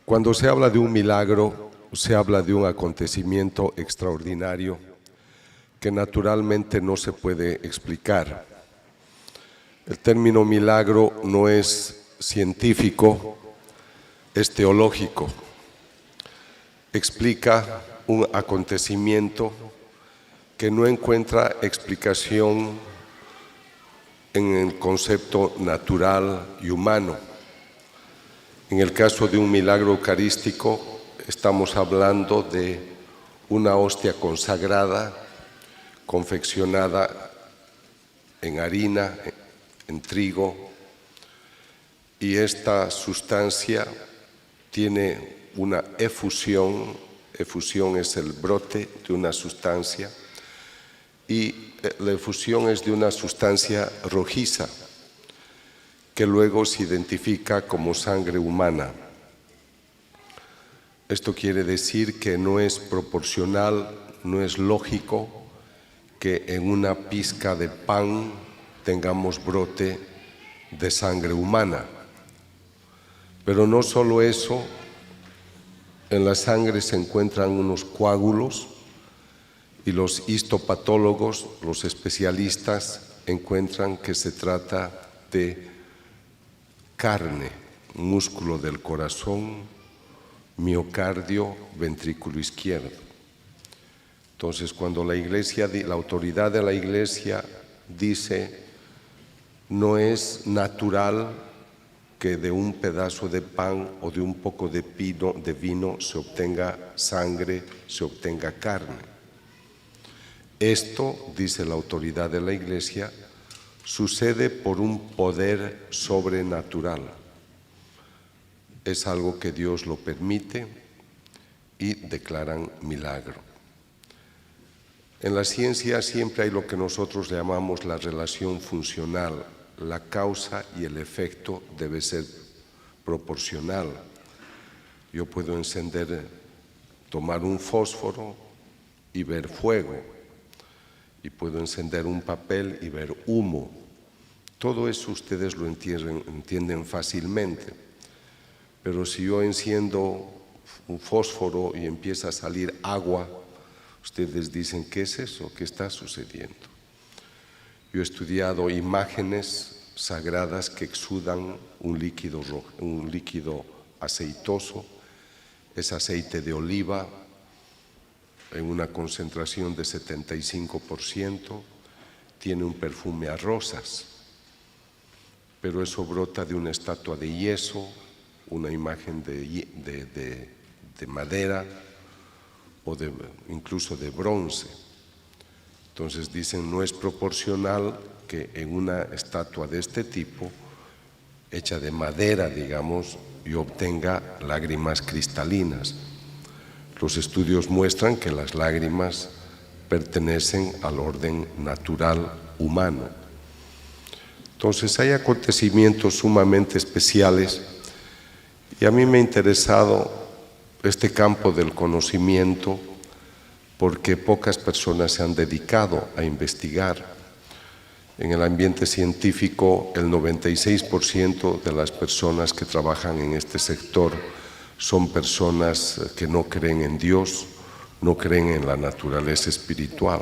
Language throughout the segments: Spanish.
Cuando se habla de un milagro, se habla de un acontecimiento extraordinario que naturalmente no se puede explicar. El término milagro no es científico, es teológico. Explica un acontecimiento que no encuentra explicación en el concepto natural y humano. En el caso de un milagro eucarístico, estamos hablando de una hostia consagrada, confeccionada en harina, en trigo, y esta sustancia tiene una efusión. Efusión es el brote de una sustancia, y la efusión es de una sustancia rojiza, que luego se identifica como sangre humana. Esto quiere decir que no es proporcional, no es lógico que en una pizca de pan tengamos brote de sangre humana. Pero no solo eso, en la sangre se encuentran unos coágulos y los histopatólogos, los especialistas, encuentran que se trata de carne, músculo del corazón, miocardio, ventrículo izquierdo. Entonces, cuando la autoridad de la Iglesia dice, no es natural que de un pedazo de pan o de un poco de vino se obtenga sangre, se obtenga carne. Esto, dice la autoridad de la Iglesia, sucede por un poder sobrenatural. Es algo que Dios lo permite y declaran milagro. En la ciencia siempre hay lo que nosotros llamamos la relación funcional. La causa y el efecto debe ser proporcional. Yo puedo tomar un fósforo y ver fuego, y puedo encender un papel y ver humo. Todo eso ustedes lo entienden fácilmente. Pero si yo enciendo un fósforo y empieza a salir agua, ustedes dicen, ¿qué es eso? ¿Qué está sucediendo? Yo he estudiado imágenes sagradas que exudan un líquido aceitoso. Es aceite de oliva en una concentración de 75%, tiene un perfume a rosas, pero eso brota de una estatua de yeso, una imagen de madera o incluso de bronce. Entonces dicen, no es proporcional que en una estatua de este tipo, hecha de madera, digamos, yo obtenga lágrimas cristalinas. Los estudios muestran que las lágrimas pertenecen al orden natural humano. Entonces hay acontecimientos sumamente especiales, y a mí me ha interesado este campo del conocimiento porque pocas personas se han dedicado a investigar. En el ambiente científico, el 96% de las personas que trabajan en este sector son personas que no creen en Dios, no creen en la naturaleza espiritual.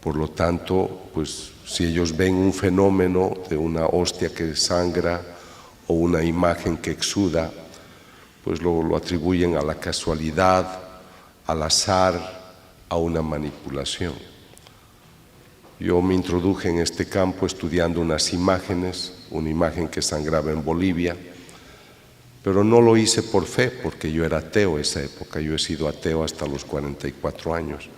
Por lo tanto, pues si ellos ven un fenómeno de una hostia que sangra o una imagen que exuda, pues lo atribuyen a la casualidad, al azar, a una manipulación. Yo me introduje en este campo estudiando unas imágenes, una imagen que sangraba en Bolivia, pero no lo hice por fe, porque yo era ateo en esa época. Yo he sido ateo hasta los 44 años.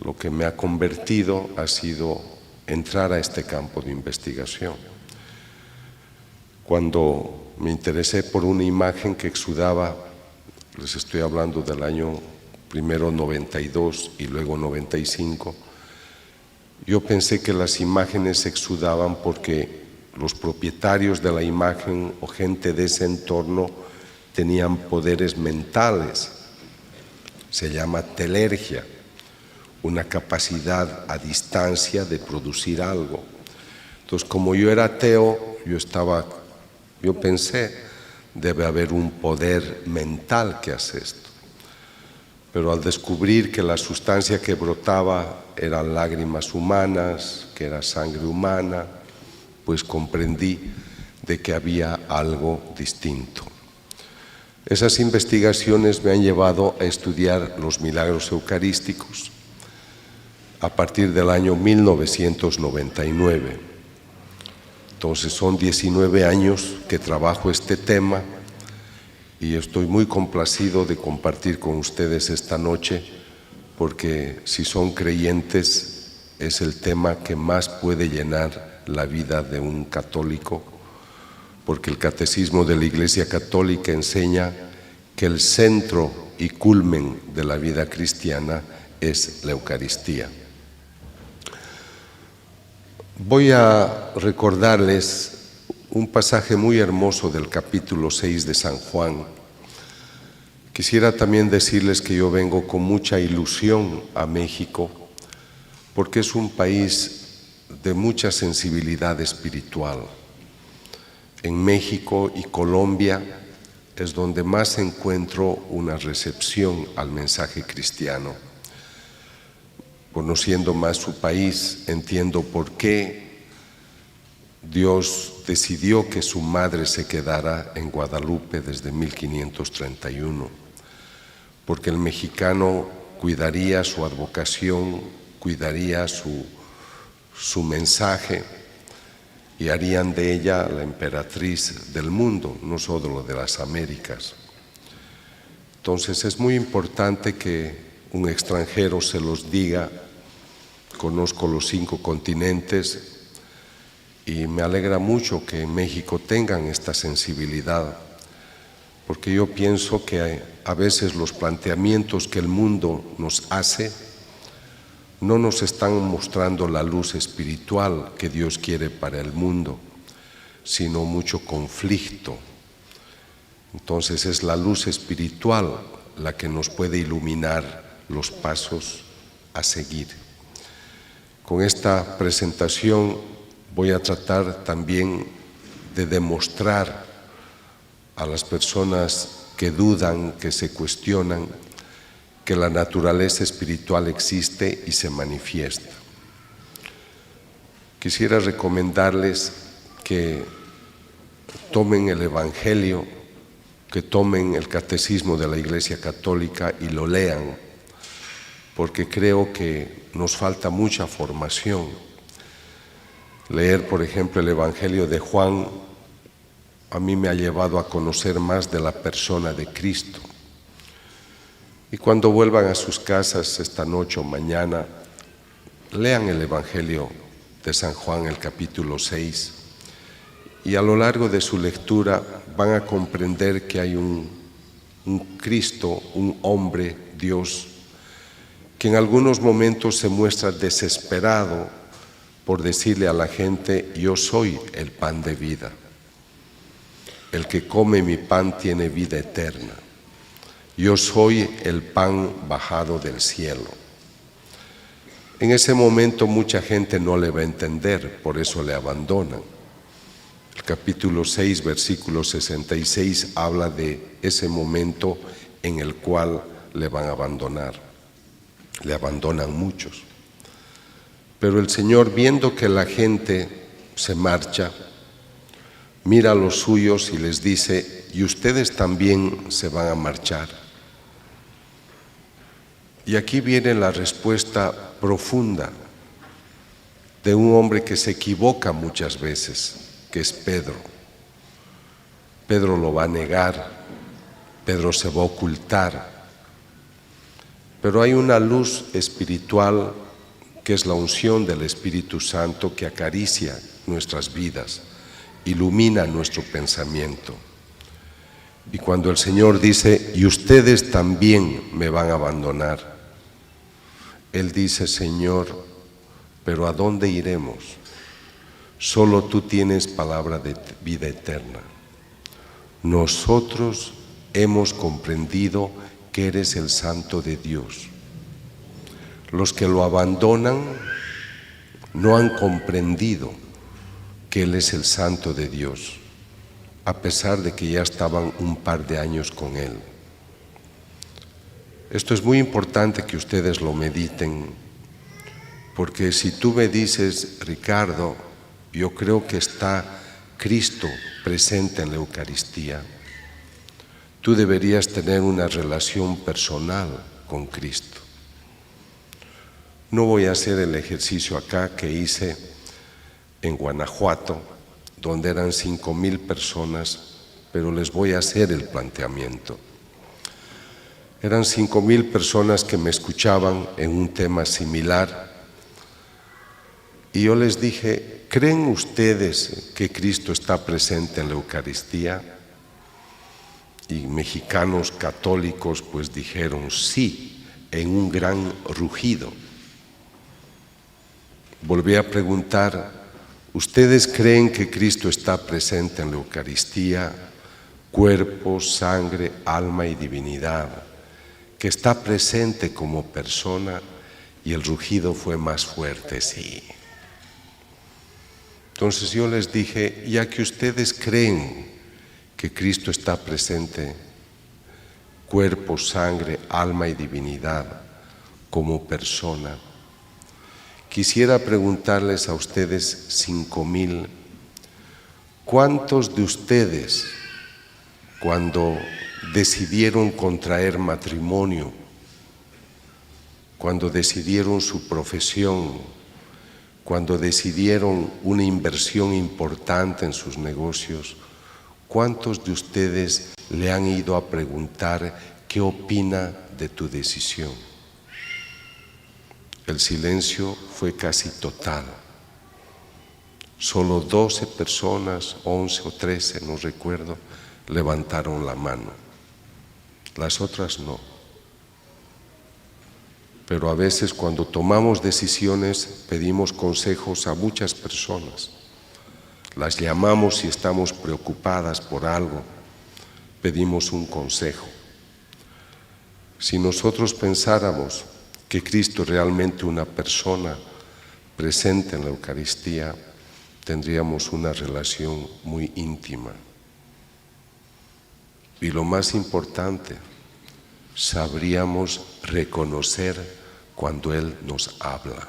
Lo que me ha convertido ha sido entrar a este campo de investigación. Cuando me interesé por una imagen que exudaba, les estoy hablando del año primero 92 y luego 95, yo pensé que las imágenes exudaban porque los propietarios de la imagen o gente de ese entorno tenían poderes mentales. Se llama telergia, una capacidad a distancia de producir algo. Entonces, como yo era ateo, yo pensé, debe haber un poder mental que hace esto. Pero al descubrir que la sustancia que brotaba eran lágrimas humanas, que era sangre humana, pues comprendí de que había algo distinto. Esas investigaciones me han llevado a estudiar los milagros eucarísticos a partir del año 1999. Entonces son 19 años que trabajo este tema y estoy muy complacido de compartir con ustedes esta noche, porque si son creyentes es el tema que más puede llenar la vida de un católico, porque el Catecismo de la Iglesia Católica enseña que el centro y culmen de la vida cristiana es la Eucaristía. Voy a recordarles un pasaje muy hermoso del capítulo 6 de San Juan. Quisiera también decirles que yo vengo con mucha ilusión a México, porque es un país de mucha sensibilidad espiritual. En México y Colombia es donde más encuentro una recepción al mensaje cristiano. Conociendo más su país, entiendo por qué Dios decidió que su madre se quedara en Guadalupe desde 1531, porque el mexicano cuidaría su advocación, cuidaría su mensaje y harían de ella la emperatriz del mundo, no solo de las Américas. Entonces es muy importante que un extranjero se los diga. Conozco los 5 continentes y me alegra mucho que en México tengan esta sensibilidad, porque yo pienso que a veces los planteamientos que el mundo nos hace no nos están mostrando la luz espiritual que Dios quiere para el mundo, sino mucho conflicto. Entonces es la luz espiritual la que nos puede iluminar los pasos a seguir. Con esta presentación voy a tratar también de demostrar a las personas que dudan, que se cuestionan, que la naturaleza espiritual existe y se manifiesta. Quisiera recomendarles que tomen el Evangelio, que tomen el Catecismo de la Iglesia Católica y lo lean, porque creo que nos falta mucha formación. Leer, por ejemplo, el Evangelio de Juan a mí me ha llevado a conocer más de la persona de Cristo. Y cuando vuelvan a sus casas esta noche o mañana, lean el Evangelio de San Juan, el capítulo 6, y a lo largo de su lectura van a comprender que hay un Cristo, un hombre, Dios, que en algunos momentos se muestra desesperado por decirle a la gente: yo soy el pan de vida, el que come mi pan tiene vida eterna. Yo soy el pan bajado del cielo. En ese momento mucha gente no le va a entender, por eso le abandonan. El capítulo 6, versículo 66 habla de ese momento en el cual le van a abandonar. Le abandonan muchos. Pero el Señor, viendo que la gente se marcha, mira a los suyos y les dice: y ustedes también se van a marchar. Y aquí viene la respuesta profunda de un hombre que se equivoca muchas veces, que es Pedro. Pedro lo va a negar, Pedro se va a ocultar, pero hay una luz espiritual que es la unción del Espíritu Santo que acaricia nuestras vidas, ilumina nuestro pensamiento. Y cuando el Señor dice: y ustedes también me van a abandonar, Él dice: Señor, pero ¿a dónde iremos? Solo tú tienes palabra de vida eterna. Nosotros hemos comprendido que eres el Santo de Dios. Los que lo abandonan no han comprendido que Él es el Santo de Dios. a pesar de que ya estaban un par de años con Él. Esto es muy importante que ustedes lo mediten, porque si tú me dices, Ricardo, yo creo que está Cristo presente en la Eucaristía, tú deberías tener una relación personal con Cristo. No voy a hacer el ejercicio acá que hice en Guanajuato, donde eran 5,000 personas, pero les voy a hacer el planteamiento. Eran 5,000 personas que me escuchaban en un tema similar y yo les dije, ¿creen ustedes que Cristo está presente en la Eucaristía? Y mexicanos católicos pues dijeron sí, en un gran rugido. Volví a preguntar, ¿ustedes creen que Cristo está presente en la Eucaristía, cuerpo, sangre, alma y divinidad, que está presente como persona? Y el rugido fue más fuerte, sí. Entonces yo les dije, ya que ustedes creen que Cristo está presente, cuerpo, sangre, alma y divinidad, como persona, quisiera preguntarles a ustedes 5,000, ¿cuántos de ustedes, cuando decidieron contraer matrimonio, cuando decidieron su profesión, cuando decidieron una inversión importante en sus negocios, cuántos de ustedes le han ido a preguntar qué opina de tu decisión? El silencio fue casi total. Solo 12 personas, 11 o 13, no recuerdo, levantaron la mano. Las otras no. Pero a veces cuando tomamos decisiones pedimos consejos a muchas personas. Las llamamos si estamos preocupadas por algo, pedimos un consejo. Si nosotros pensáramos que Cristo es realmente una persona presente en la Eucaristía, tendríamos una relación muy íntima. Y lo más importante, sabríamos reconocer cuando Él nos habla.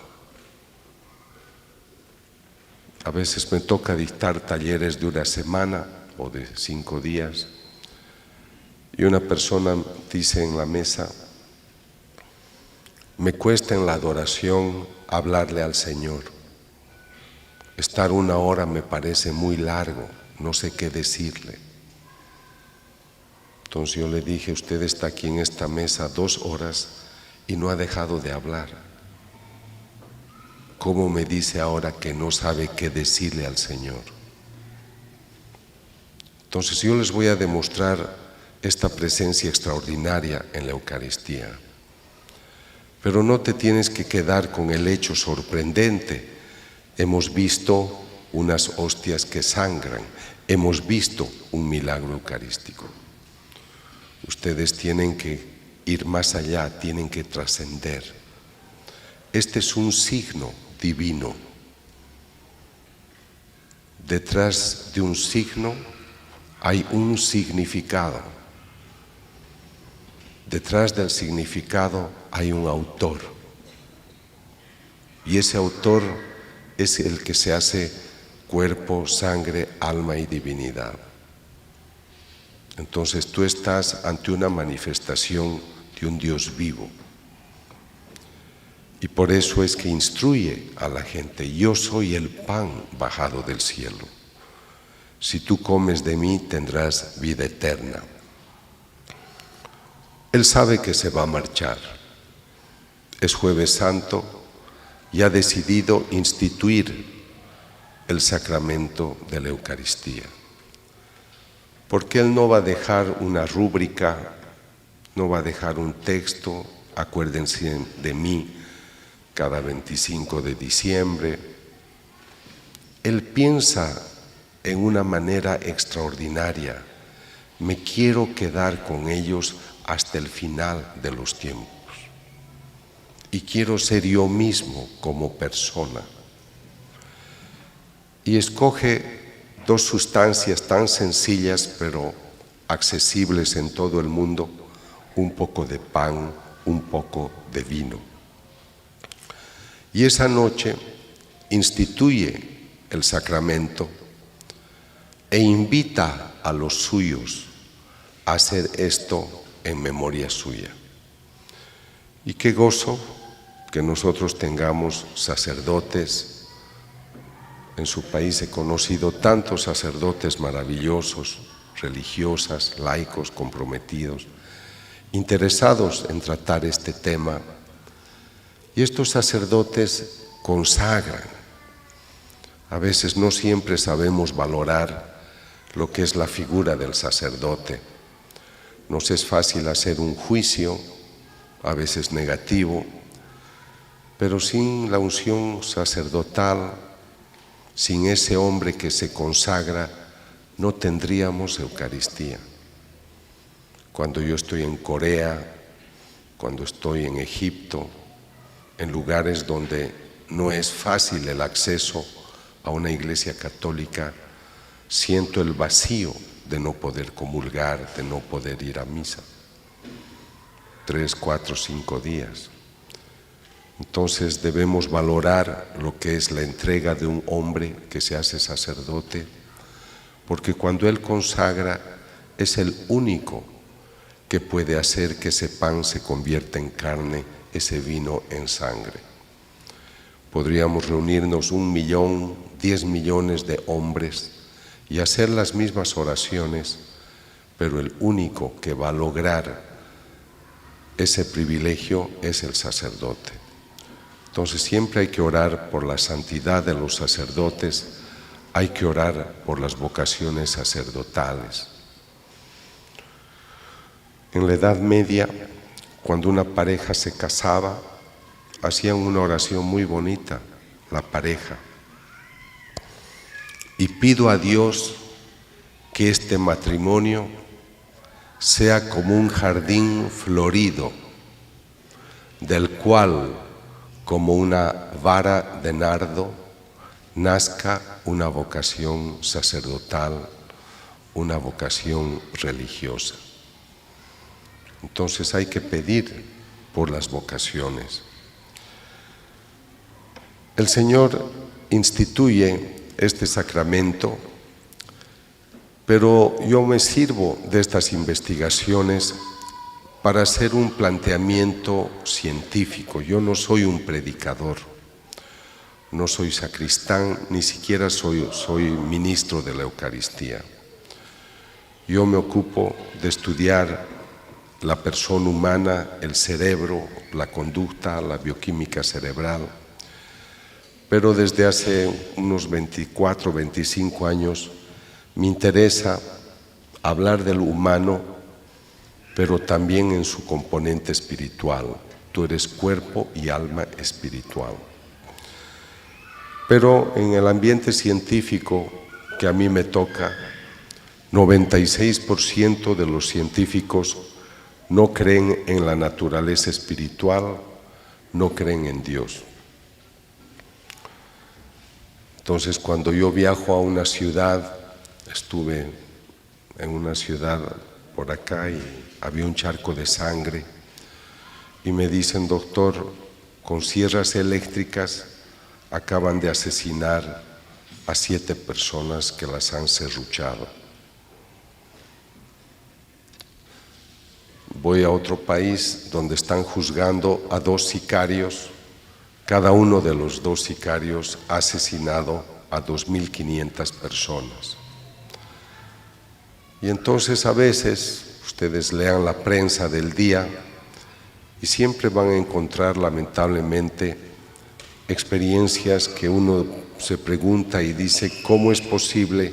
A veces me toca dictar talleres de una semana o de 5 días y una persona dice en la mesa, me cuesta en la adoración hablarle al Señor. Estar 1 hora me parece muy largo, no sé qué decirle. Entonces yo le dije, usted está aquí en esta mesa 2 horas y no ha dejado de hablar. ¿Cómo me dice ahora que no sabe qué decirle al Señor? Entonces yo les voy a demostrar esta presencia extraordinaria en la Eucaristía. Pero no te tienes que quedar con el hecho sorprendente. Hemos visto unas hostias que sangran, hemos visto un milagro eucarístico. Ustedes tienen que ir más allá, tienen que trascender. Este es un signo divino. Detrás de un signo hay un significado. Detrás del significado hay un autor. Y ese autor es el que se hace cuerpo, sangre, alma y divinidad. Entonces tú estás ante una manifestación de un Dios vivo. Y por eso es que instruye a la gente, yo soy el pan bajado del cielo. Si tú comes de mí tendrás vida eterna. Él sabe que se va a marchar. Es Jueves Santo y ha decidido instituir el sacramento de la Eucaristía. Porque Él no va a dejar una rúbrica, no va a dejar un texto, acuérdense de mí, cada 25 de diciembre. Él piensa en una manera extraordinaria. Me quiero quedar con ellos hasta el final de los tiempos. Y quiero ser yo mismo como persona. Y escoge dos sustancias tan sencillas pero accesibles en todo el mundo, un poco de pan, un poco de vino. Y esa noche instituye el sacramento e invita a los suyos a hacer esto en memoria suya. Y qué gozo que nosotros tengamos sacerdotes. En su país he conocido tantos sacerdotes maravillosos, religiosas, laicos, comprometidos, interesados en tratar este tema. Y estos sacerdotes consagran. A veces no siempre sabemos valorar lo que es la figura del sacerdote. Nos es fácil hacer un juicio, a veces negativo, pero sin la unción sacerdotal, sin ese hombre que se consagra, no tendríamos Eucaristía. Cuando yo estoy en Corea, cuando estoy en Egipto, en lugares donde no es fácil el acceso a una iglesia católica, siento el vacío de no poder comulgar, de no poder ir a misa. 3, 4, 5 días. Entonces debemos valorar lo que es la entrega de un hombre que se hace sacerdote, porque cuando él consagra es el único que puede hacer que ese pan se convierta en carne, ese vino en sangre. Podríamos reunirnos 1 millón, 10 millones de hombres y hacer las mismas oraciones, pero el único que va a lograr ese privilegio es el sacerdote. Entonces siempre hay que orar por la santidad de los sacerdotes, hay que orar por las vocaciones sacerdotales. En la Edad Media, cuando una pareja se casaba, hacían una oración muy bonita, la pareja. Y pido a Dios que este matrimonio sea como un jardín florido, del cual, como una vara de nardo, nazca una vocación sacerdotal, una vocación religiosa. Entonces hay que pedir por las vocaciones. El Señor instituye este sacramento, pero yo me sirvo de estas investigaciones para hacer un planteamiento científico. Yo no soy un predicador, no soy sacristán, ni siquiera soy ministro de la Eucaristía. Yo me ocupo de estudiar la persona humana, el cerebro, la conducta, la bioquímica cerebral. Pero desde hace unos 24, 25 años me interesa hablar del humano, pero también en su componente espiritual. Tú eres cuerpo y alma espiritual. Pero en el ambiente científico que a mí me toca, 96% de los científicos no creen en la naturaleza espiritual, no creen en Dios. Entonces, cuando yo viajo a una ciudad, estuve en una ciudad por acá y había un charco de sangre y me dicen: doctor, con sierras eléctricas acaban de asesinar a 7 personas que las han serruchado. Voy a otro país donde están juzgando a 2 sicarios. Cada uno de los 2 sicarios ha asesinado a 2.500 personas. Y entonces a veces ustedes lean la prensa del día y siempre van a encontrar, lamentablemente, experiencias que uno se pregunta y dice: ¿cómo es posible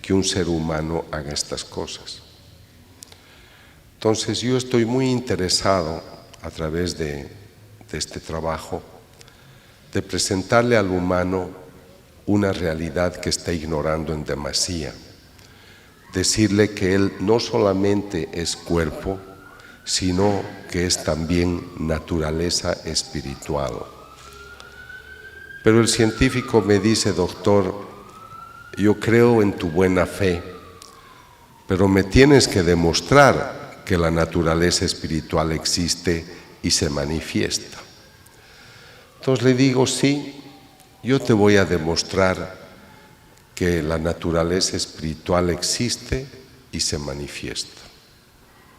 que un ser humano haga estas cosas? Entonces yo estoy muy interesado, a través de este trabajo, de presentarle al humano una realidad que está ignorando en demasía. Decirle que él no solamente es cuerpo, sino que es también naturaleza espiritual. Pero el científico me dice: doctor, yo creo en tu buena fe, pero me tienes que demostrar que la naturaleza espiritual existe y se manifiesta. Entonces le digo, sí, yo te voy a demostrar que la naturaleza espiritual existe y se manifiesta.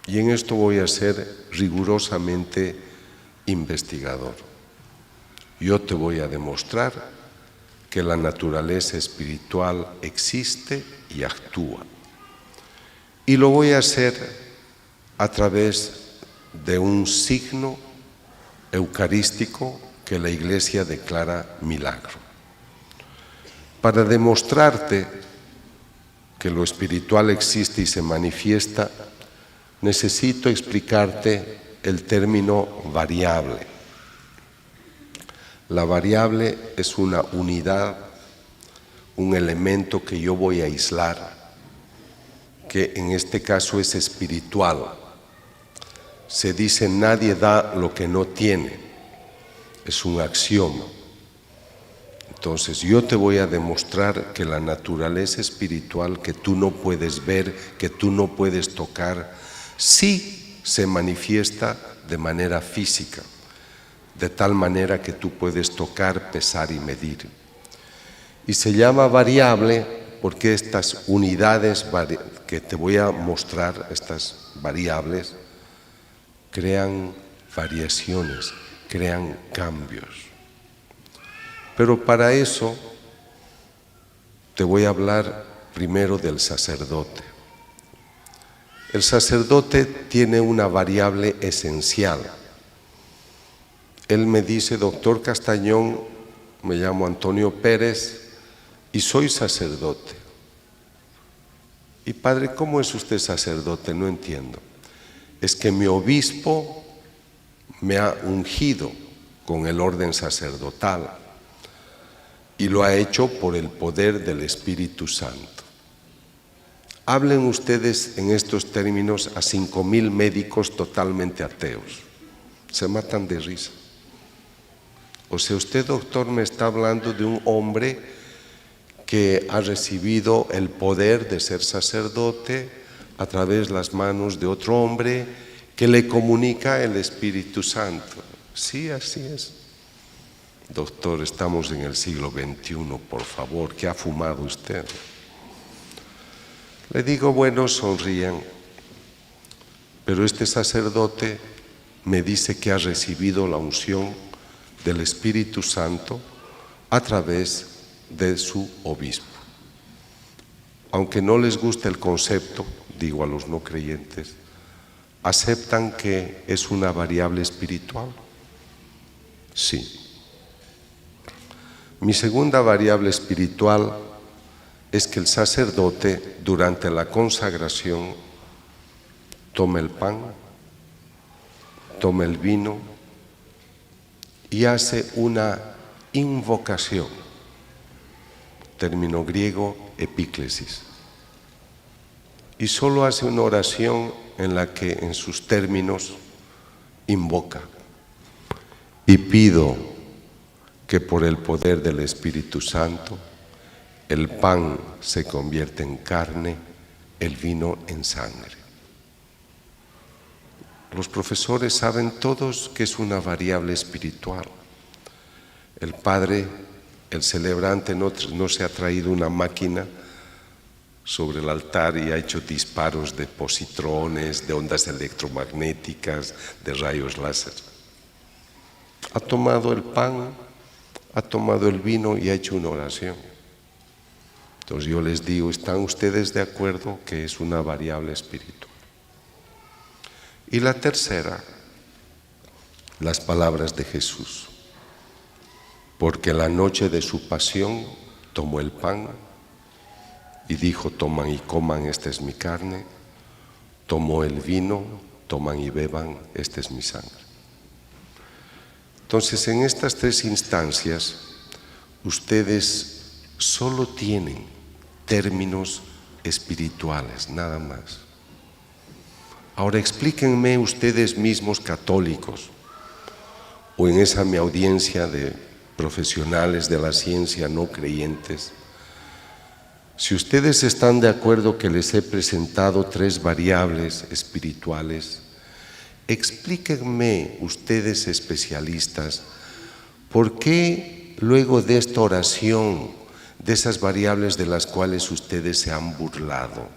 Y en esto voy a ser rigurosamente investigador. Yo te voy a demostrar que la naturaleza espiritual existe y actúa. Y lo voy a hacer a través de un signo eucarístico que la Iglesia declara milagro. Para demostrarte que lo espiritual existe y se manifiesta, necesito explicarte el término variable. La variable es una unidad, un elemento que yo voy a aislar, que en este caso es espiritual. Se dice, nadie da lo que no tiene. Es un axioma. Entonces yo te voy a demostrar que la naturaleza espiritual que tú no puedes ver, que tú no puedes tocar, sí se manifiesta de manera física, de tal manera que tú puedes tocar, pesar y medir. Y se llama variable porque estas unidades que te voy a mostrar, estas variables, crean variaciones, crean cambios. Pero para eso te voy a hablar primero del sacerdote. El sacerdote tiene una variable esencial. Él me dice, doctor Castañón, me llamo Antonio Pérez y soy sacerdote. Y padre, ¿cómo es usted sacerdote? No entiendo. Es que mi obispo me ha ungido con el orden sacerdotal y lo ha hecho por el poder del Espíritu Santo. Hablen ustedes en estos términos a 5,000 médicos totalmente ateos. Se matan de risa. O sea, usted, doctor, me está hablando de un hombre que ha recibido el poder de ser sacerdote a través de las manos de otro hombre que le comunica el Espíritu Santo. Sí, así es. Doctor, estamos en el siglo XXI, por favor, ¿qué ha fumado usted? Le digo, bueno, sonrían, pero este sacerdote me dice que ha recibido la unción del Espíritu Santo a través de su obispo. Aunque no les guste el concepto, digo a los no creyentes, ¿aceptan que es una variable espiritual? Sí. Mi segunda variable espiritual es que el sacerdote durante la consagración toma el pan, toma el vino y hace una invocación, término griego epíclesis, y solo hace una oración en la que en sus términos invoca y pido que por el poder del Espíritu Santo el pan se convierte en carne, el vino en sangre. Los profesores saben todos que es una variable espiritual. El padre, el celebrante, no se ha traído una máquina sobre el altar y ha hecho disparos de positrones, de ondas electromagnéticas, de rayos láser. Ha tomado el pan, ha tomado el vino y ha hecho una oración. Entonces yo les digo, ¿están ustedes de acuerdo que es una variable espiritual? Y la tercera, las palabras de Jesús. Porque la noche de su pasión tomó el pan y dijo, toman y coman, esta es mi carne. Tomó el vino, toman y beban, esta es mi sangre. Entonces, en estas tres instancias, ustedes solo tienen términos espirituales, nada más. Ahora explíquenme ustedes mismos católicos, o en esa mi audiencia de profesionales de la ciencia no creyentes, Si ustedes están de acuerdo que les he presentado 3 variables espirituales, explíquenme ustedes especialistas, ¿por qué luego de esta oración, de esas variables de las cuales ustedes se han burlado,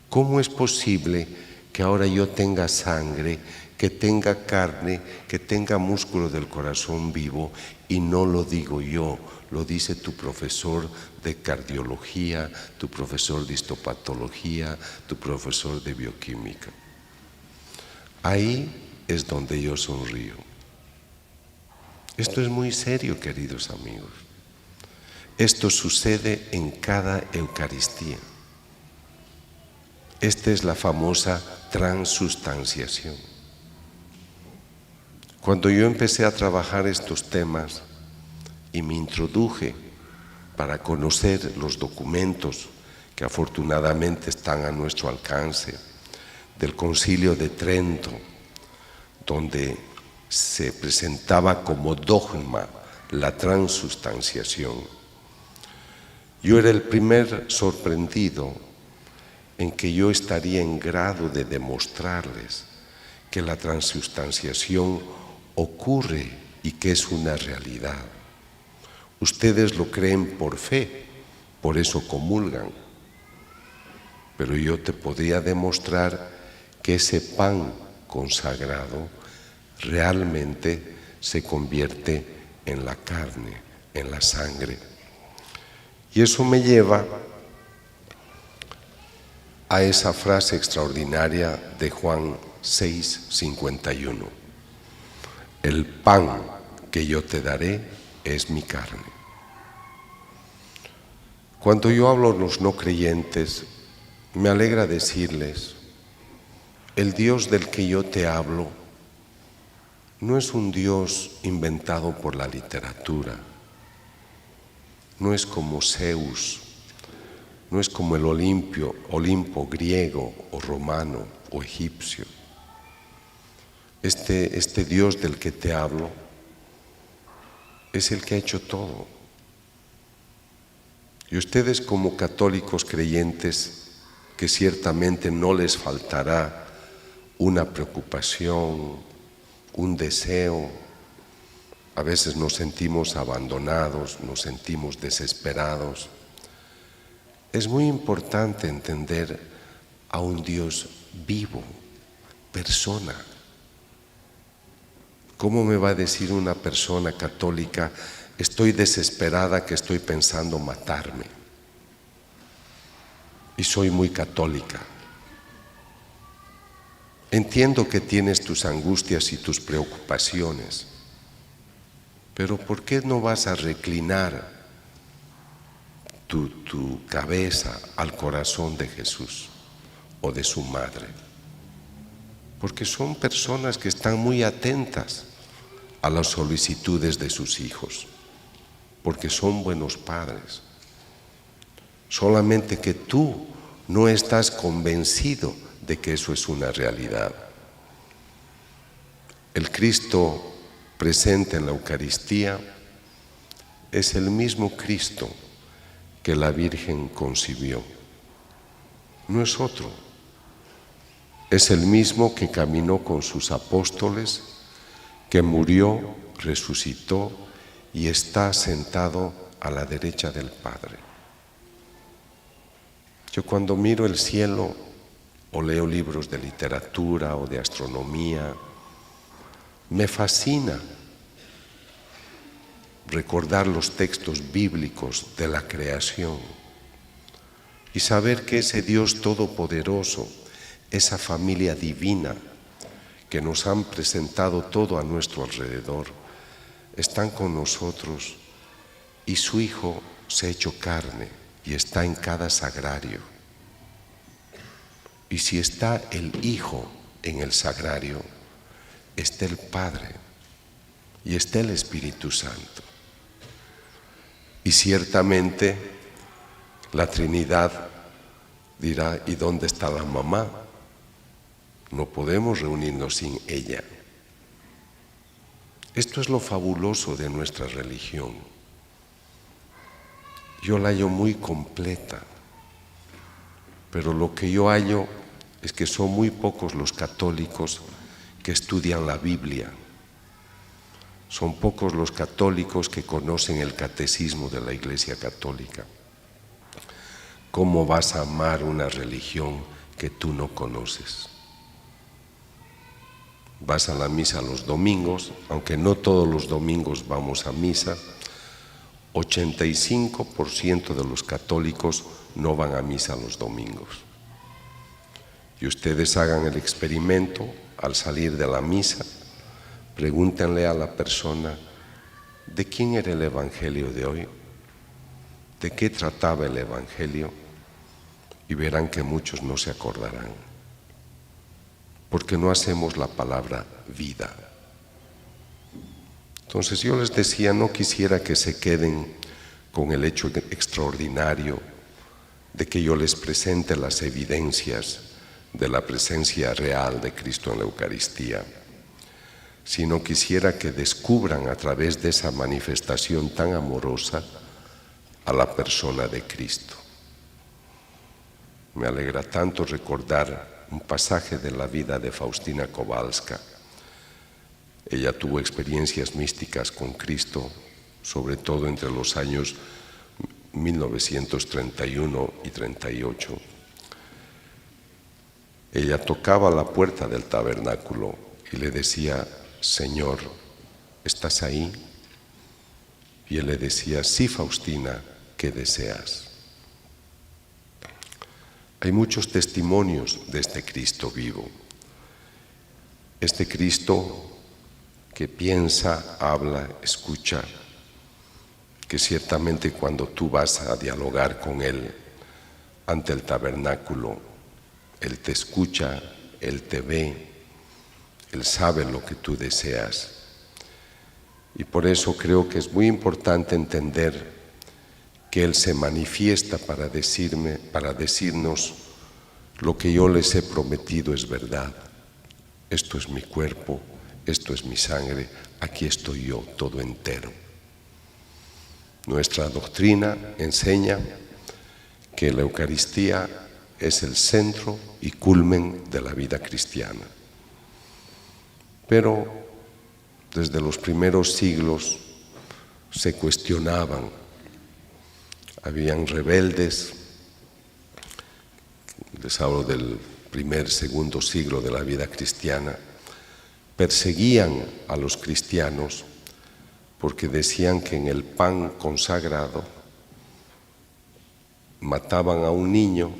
cómo es posible que ahora yo tenga sangre, que tenga carne, que tenga músculo del corazón vivo, y no lo digo yo, lo dice tu profesor de cardiología, tu profesor de histopatología, tu profesor de bioquímica? Ahí es donde yo sonrío. Esto es muy serio, queridos amigos. Esto sucede en cada Eucaristía. Esta es la famosa transustanciación. Cuando yo empecé a trabajar estos temas y me introduje para conocer los documentos que afortunadamente están a nuestro alcance, del Concilio de Trento, donde se presentaba como dogma la transustanciación, yo era el primer sorprendido en que yo estaría en grado de demostrarles que la transustanciación ocurre y que es una realidad. Ustedes lo creen por fe, por eso comulgan, pero yo te podría demostrar que ese pan consagrado realmente se convierte en la carne, en la sangre. Y eso me lleva a esa frase extraordinaria de Juan 6:51. El pan que yo te daré es mi carne. Cuando yo hablo a los no creyentes, me alegra decirles, el Dios del que yo te hablo no es un Dios inventado por la literatura, no es como Zeus, no es como el Olimpo griego o romano o egipcio. Este Dios del que te hablo es el que ha hecho todo. Y ustedes como católicos creyentes, que ciertamente no les faltará una preocupación, un deseo, a veces nos sentimos abandonados, nos sentimos desesperados. Es muy importante entender a un Dios vivo, persona. ¿Cómo me va a decir una persona católica, estoy desesperada, que estoy pensando matarme? Y soy muy católica. Entiendo que tienes tus angustias y tus preocupaciones, pero ¿por qué no vas a reclinar tu cabeza al corazón de Jesús o de su madre? Porque son personas que están muy atentas a las solicitudes de sus hijos, porque son buenos padres. Solamente que tú no estás convencido de que eso es una realidad. El Cristo presente en la Eucaristía es el mismo Cristo que la Virgen concibió. No es otro. Es el mismo que caminó con sus apóstoles, que murió, resucitó y está sentado a la derecha del Padre. Yo cuando miro el cielo o leo libros de literatura o de astronomía, me fascina recordar los textos bíblicos de la creación y saber que ese Dios todopoderoso, esa familia divina que nos han presentado todo a nuestro alrededor, están con nosotros y su Hijo se ha hecho carne y está en cada sagrario. Y si está el Hijo en el sagrario, está el Padre y está el Espíritu Santo. Y ciertamente la Trinidad dirá, ¿y dónde está la mamá? No podemos reunirnos sin ella. Esto es lo fabuloso de nuestra religión. yo la hallo muy completa, pero lo que yo hallo es que son muy pocos los católicos que estudian la Biblia. Son pocos los católicos que conocen el catecismo de la Iglesia Católica. ¿Cómo vas a amar una religión que tú no conoces? Vas a la misa los domingos, aunque no todos los domingos vamos a misa. 85% de los católicos no van a misa los domingos. Y ustedes hagan el experimento, al salir de la misa, pregúntenle a la persona, ¿de quién era el Evangelio de hoy? ¿De qué trataba el Evangelio? Y verán que muchos no se acordarán, porque no hacemos la palabra vida. Entonces yo les decía, no quisiera que se queden con el hecho extraordinario de que yo les presente las evidencias de la presencia real de Cristo en la Eucaristía, sino quisiera que descubran a través de esa manifestación tan amorosa a la persona de Cristo. Me alegra tanto recordar un pasaje de la vida de Faustina Kowalska. Ella tuvo experiencias místicas con Cristo, sobre todo entre los años 1931 y 38. Ella tocaba la puerta del tabernáculo y le decía, Señor, ¿estás ahí? Y él le decía, sí, Faustina, ¿qué deseas? Hay muchos testimonios de este Cristo vivo. Este Cristo que piensa, habla, escucha, que ciertamente cuando tú vas a dialogar con Él ante el tabernáculo, Él te escucha, Él te ve, Él sabe lo que tú deseas. Y por eso creo que es muy importante entender que Él se manifiesta para decirnos lo que yo les he prometido es verdad. Esto es mi cuerpo, esto es mi sangre, aquí estoy yo, todo entero. Nuestra doctrina enseña que la Eucaristía es el centro y culmen de la vida cristiana. Pero desde los primeros siglos se cuestionaban, habían rebeldes, les hablo del primer, segundo siglo de la vida cristiana, perseguían a los cristianos porque decían que en el pan consagrado mataban a un niño,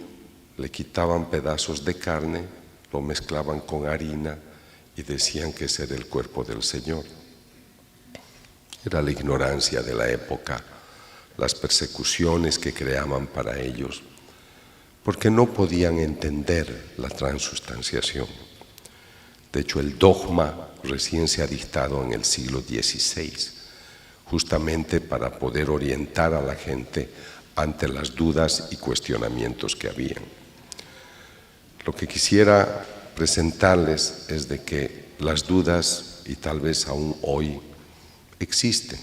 le quitaban pedazos de carne, lo mezclaban con harina y decían que ese era el cuerpo del Señor. Era la ignorancia de la época, las persecuciones que creaban para ellos, porque no podían entender la transustanciación. De hecho, el dogma recién se ha dictado en el siglo XVI, justamente para poder orientar a la gente ante las dudas y cuestionamientos que habían. Lo que quisiera presentarles es de que las dudas, y tal vez aún hoy, existen.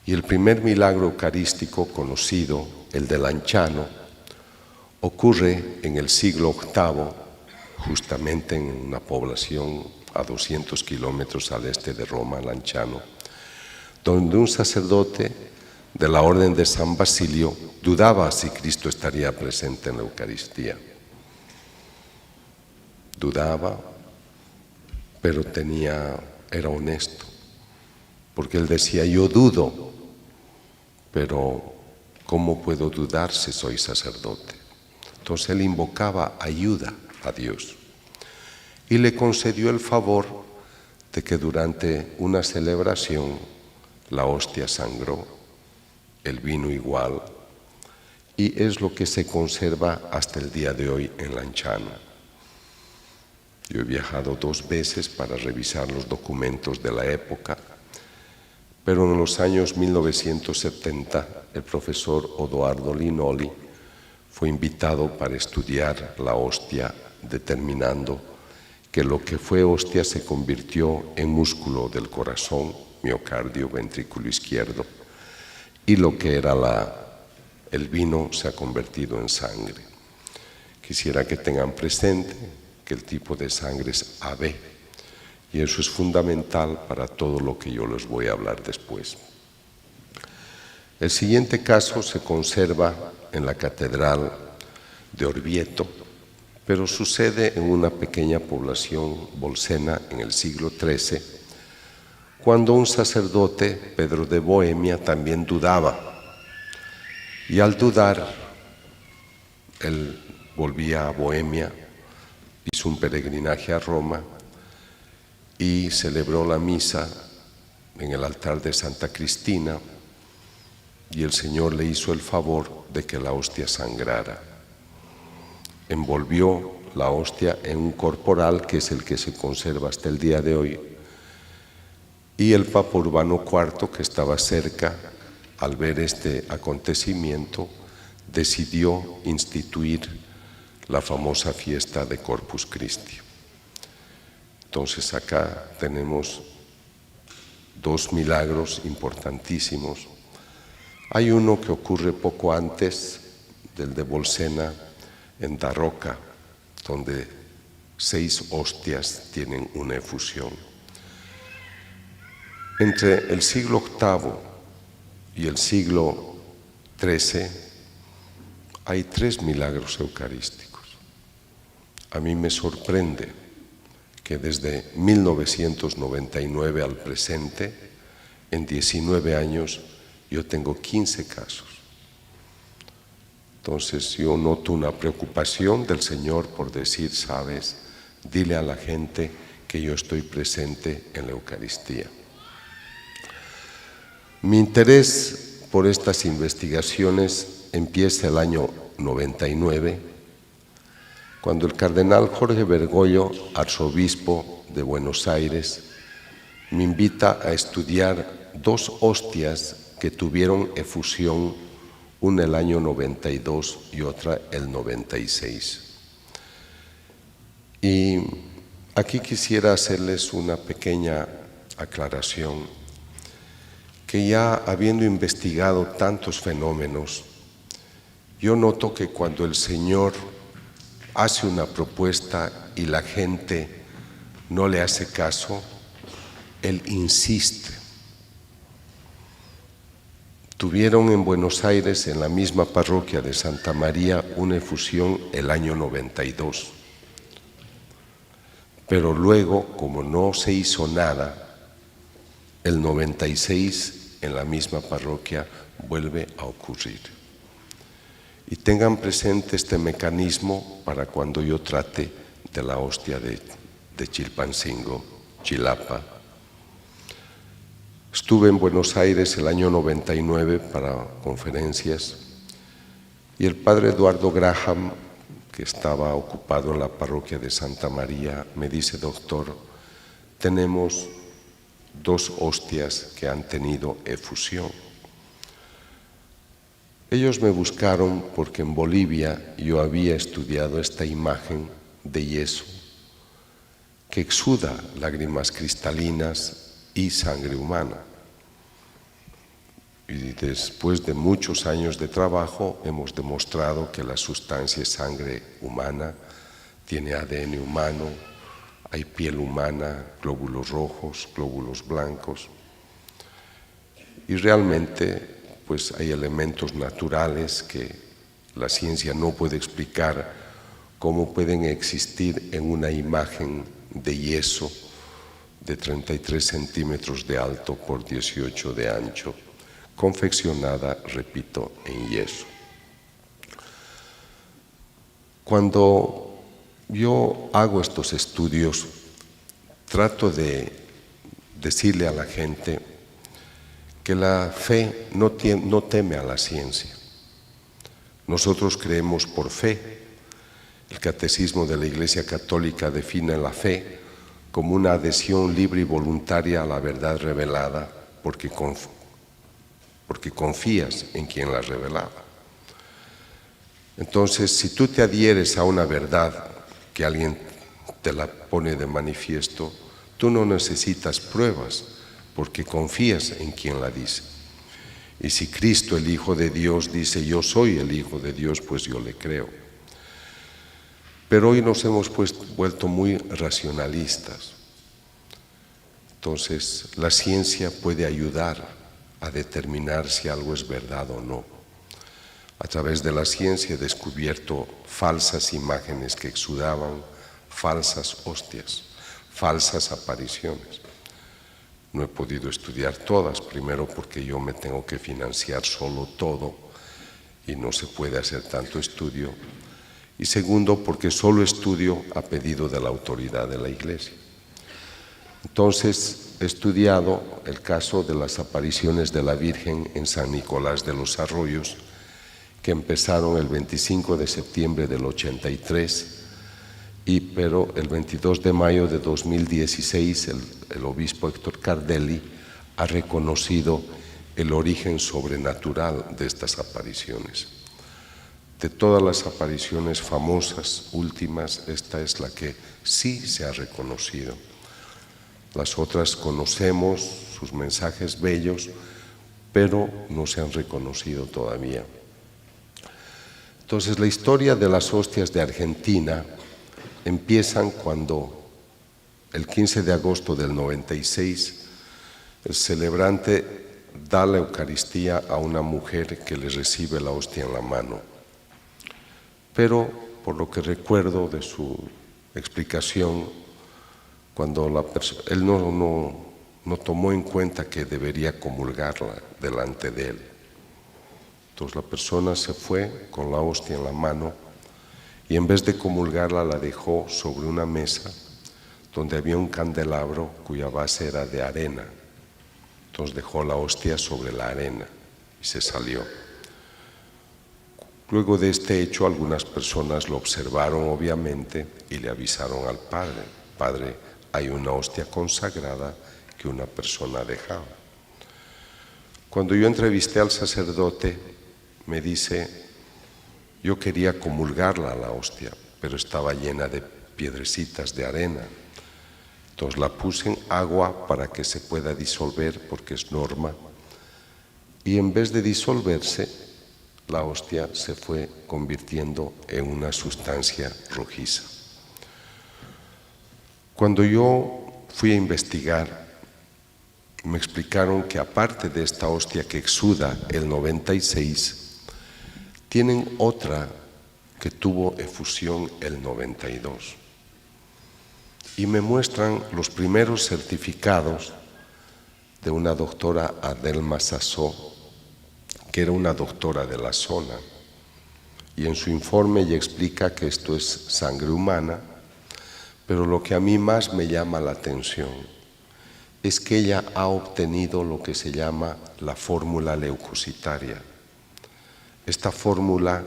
Y el primer milagro eucarístico conocido, el de Lanciano, ocurre en el siglo VIII, justamente en una población a 200 kilómetros al este de Roma, Lanciano, donde un sacerdote de la Orden de San Basilio dudaba si Cristo estaría presente en la Eucaristía. Dudaba, pero era honesto, porque él decía, yo dudo, pero ¿cómo puedo dudar si soy sacerdote? Entonces él invocaba ayuda a Dios y le concedió el favor de que durante una celebración la hostia sangró, el vino igual, y es lo que se conserva hasta el día de hoy en Lanciano. Yo he viajado 2 veces para revisar los documentos de la época, pero en los años 1970 el profesor Odoardo Linoli fue invitado para estudiar la hostia, determinando que lo que fue hostia se convirtió en músculo del corazón, miocardio, ventrículo izquierdo, y lo que era el vino se ha convertido en sangre. Quisiera que tengan presente que el tipo de sangre es AB, y eso es fundamental para todo lo que yo les voy a hablar después. El siguiente caso se conserva en la Catedral de Orvieto, pero sucede en una pequeña población bolsena en el siglo XIII, cuando un sacerdote, Pedro de Bohemia, también dudaba. Y al dudar, él volvía a Bohemia, hizo un peregrinaje a Roma y celebró la misa en el altar de Santa Cristina, y el Señor le hizo el favor de que la hostia sangrara. Envolvió la hostia en un corporal, que es el que se conserva hasta el día de hoy, y el Papa Urbano IV, que estaba cerca, al ver este acontecimiento, decidió instituir la famosa fiesta de Corpus Christi. Entonces acá tenemos dos milagros importantísimos. Hay uno que ocurre poco antes del de Bolsena, en Daroca, donde 6 hostias tienen una efusión. Entre el siglo VIII y el siglo XIII hay 3 milagros eucarísticos. A mí me sorprende que desde 1999 al presente, en 19 años, yo tengo 15 casos. Entonces yo noto una preocupación del Señor por decir, sabes, dile a la gente que yo estoy presente en la Eucaristía. Mi interés por estas investigaciones empieza el año 99, cuando el cardenal Jorge Bergoglio, arzobispo de Buenos Aires, me invita a estudiar 2 hostias que tuvieron efusión, una el año 92 y otra el 96. Y aquí quisiera hacerles una pequeña aclaración, que ya habiendo investigado tantos fenómenos, yo noto que cuando el Señor hace una propuesta y la gente no le hace caso, Él insiste. Tuvieron en Buenos Aires, en la misma parroquia de Santa María, una efusión el año 92. Pero luego, como no se hizo nada, el 96 en la misma parroquia vuelve a ocurrir. Y tengan presente este mecanismo para cuando yo trate de la hostia de Chilpancingo, Chilapa. Estuve en Buenos Aires el año 99 para conferencias, y el padre Eduardo Graham, que estaba ocupado en la parroquia de Santa María, me dice, doctor, tenemos 2 hostias que han tenido efusión. Ellos me buscaron porque en Bolivia yo había estudiado esta imagen de yeso que exuda lágrimas cristalinas y sangre humana. Y después de muchos años de trabajo hemos demostrado que la sustancia es sangre humana, tiene ADN humano, hay piel humana, glóbulos rojos, glóbulos blancos, y realmente pues hay elementos naturales que la ciencia no puede explicar cómo pueden existir en una imagen de yeso de 33 centímetros de alto por 18 de ancho, confeccionada, repito, en yeso. Cuando yo hago estos estudios, trato de decirle a la gente que la fe no teme a la ciencia. Nosotros creemos por fe. El Catecismo de la Iglesia Católica define la fe como una adhesión libre y voluntaria a la verdad revelada, porque confías en quien la ha revelado. Entonces, si tú te adhieres a una verdad que alguien te la pone de manifiesto, tú no necesitas pruebas, porque confías en quien la dice. Y si Cristo, el Hijo de Dios, dice yo soy el Hijo de Dios, pues yo le creo. Pero hoy nos hemos vuelto muy racionalistas. Entonces, la ciencia puede ayudar a determinar si algo es verdad o no. A través de la ciencia he descubierto falsas imágenes que exudaban, falsas hostias, falsas apariciones. No he podido estudiar todas, primero porque yo me tengo que financiar solo todo y no se puede hacer tanto estudio, y segundo porque solo estudio a pedido de la autoridad de la Iglesia. Entonces he estudiado el caso de las apariciones de la Virgen en San Nicolás de los Arroyos, que empezaron el 25 de septiembre del 83, pero el 22 de mayo de 2016 el obispo Héctor Cardelli ha reconocido el origen sobrenatural de estas apariciones. De todas las apariciones famosas, últimas, esta es la que sí se ha reconocido. Las otras conocemos, sus mensajes bellos, pero no se han reconocido todavía. Entonces, la historia de las hostias de Argentina empiezan cuando, el 15 de agosto del 96, el celebrante da la Eucaristía a una mujer que le recibe la hostia en la mano. Pero, por lo que recuerdo de su explicación, cuando él no tomó en cuenta que debería comulgarla delante de él. Entonces la persona se fue con la hostia en la mano y en vez de comulgarla la dejó sobre una mesa donde había un candelabro cuya base era de arena. Entonces dejó la hostia sobre la arena y se salió. Luego de este hecho, algunas personas lo observaron obviamente y le avisaron al padre: Padre, hay una hostia consagrada que una persona ha dejado. Cuando yo entrevisté al sacerdote, me dice: yo quería comulgarla a la hostia, pero estaba llena de piedrecitas de arena. Entonces la puse en agua para que se pueda disolver, porque es norma, y en vez de disolverse, la hostia se fue convirtiendo en una sustancia rojiza. Cuando yo fui a investigar, me explicaron que aparte de esta hostia que exuda el 96, tienen otra que tuvo efusión el 92. Y me muestran los primeros certificados de una doctora Adelma Sassó, que era una doctora de la zona, y en su informe ella explica que esto es sangre humana, pero lo que a mí más me llama la atención es que ella ha obtenido lo que se llama la fórmula leucocitaria. Esta fórmula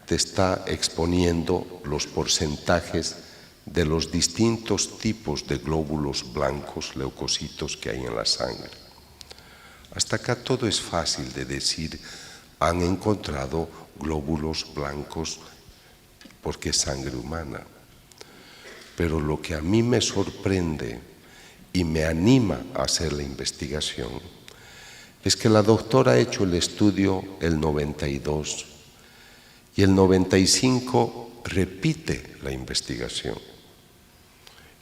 te está exponiendo los porcentajes de los distintos tipos de glóbulos blancos, leucocitos, que hay en la sangre. Hasta acá todo es fácil de decir, han encontrado glóbulos blancos porque es sangre humana. Pero lo que a mí me sorprende y me anima a hacer la investigación es que la doctora ha hecho el estudio el 92 y el 95 repite la investigación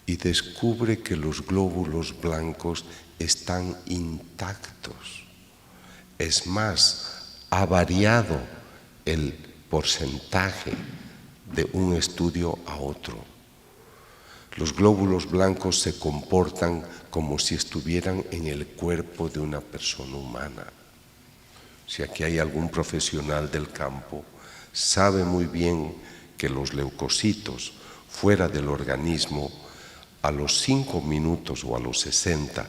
y descubre que los glóbulos blancos están intactos. Es más, ha variado el porcentaje de un estudio a otro. Los glóbulos blancos se comportan como si estuvieran en el cuerpo de una persona humana. Si aquí hay algún profesional del campo, sabe muy bien que los leucocitos fuera del organismo, a los 5 minutos o a los 60,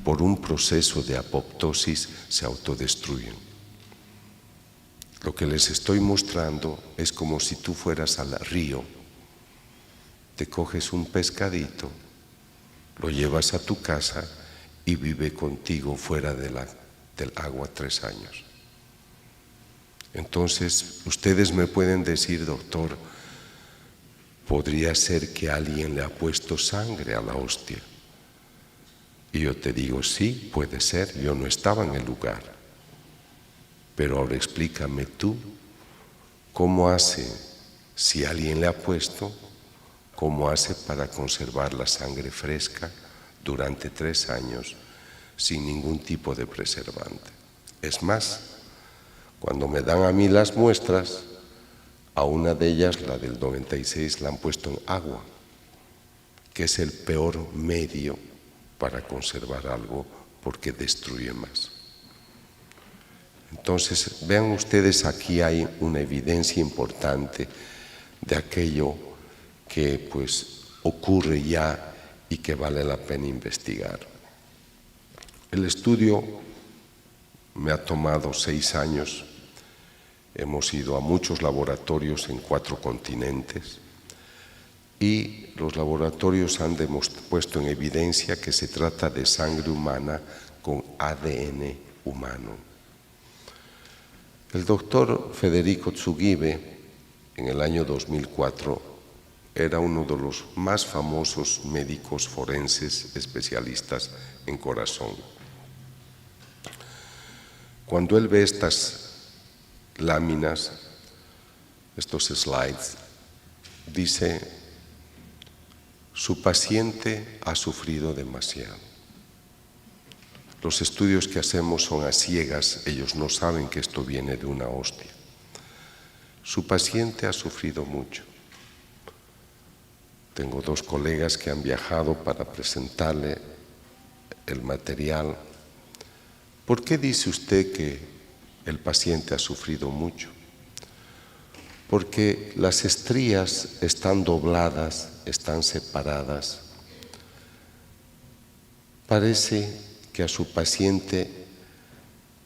por un proceso de apoptosis, se autodestruyen. Lo que les estoy mostrando es como si tú fueras al río, te coges un pescadito, lo llevas a tu casa y vive contigo fuera del agua 3 años. Entonces, ustedes me pueden decir, doctor, podría ser que alguien le ha puesto sangre a la hostia. Y yo te digo, sí, puede ser, yo no estaba en el lugar. Pero ahora explícame tú, ¿cómo hace, si alguien le ha puesto, cómo hace para conservar la sangre fresca durante 3 años sin ningún tipo de preservante? Es más, cuando me dan a mí las muestras, a una de ellas, la del 96, la han puesto en agua, que es el peor medio para conservar algo porque destruye más. Entonces, vean ustedes, aquí hay una evidencia importante de aquello que pues ocurre ya y que vale la pena investigar. El estudio me ha tomado 6 años, hemos ido a muchos laboratorios en 4 continentes y los laboratorios han puesto en evidencia que se trata de sangre humana con ADN humano. El doctor Federico Tsugibe, en el año 2004, era uno de los más famosos médicos forenses especialistas en corazón. Cuando él ve estas láminas, estos slides, dice: su paciente ha sufrido demasiado. Los estudios que hacemos son a ciegas, ellos no saben que esto viene de una hostia. Su paciente ha sufrido mucho. Tengo 2 colegas que han viajado para presentarle el material. ¿Por qué dice usted que el paciente ha sufrido mucho? Porque las estrías están dobladas, están separadas. Parece que a su paciente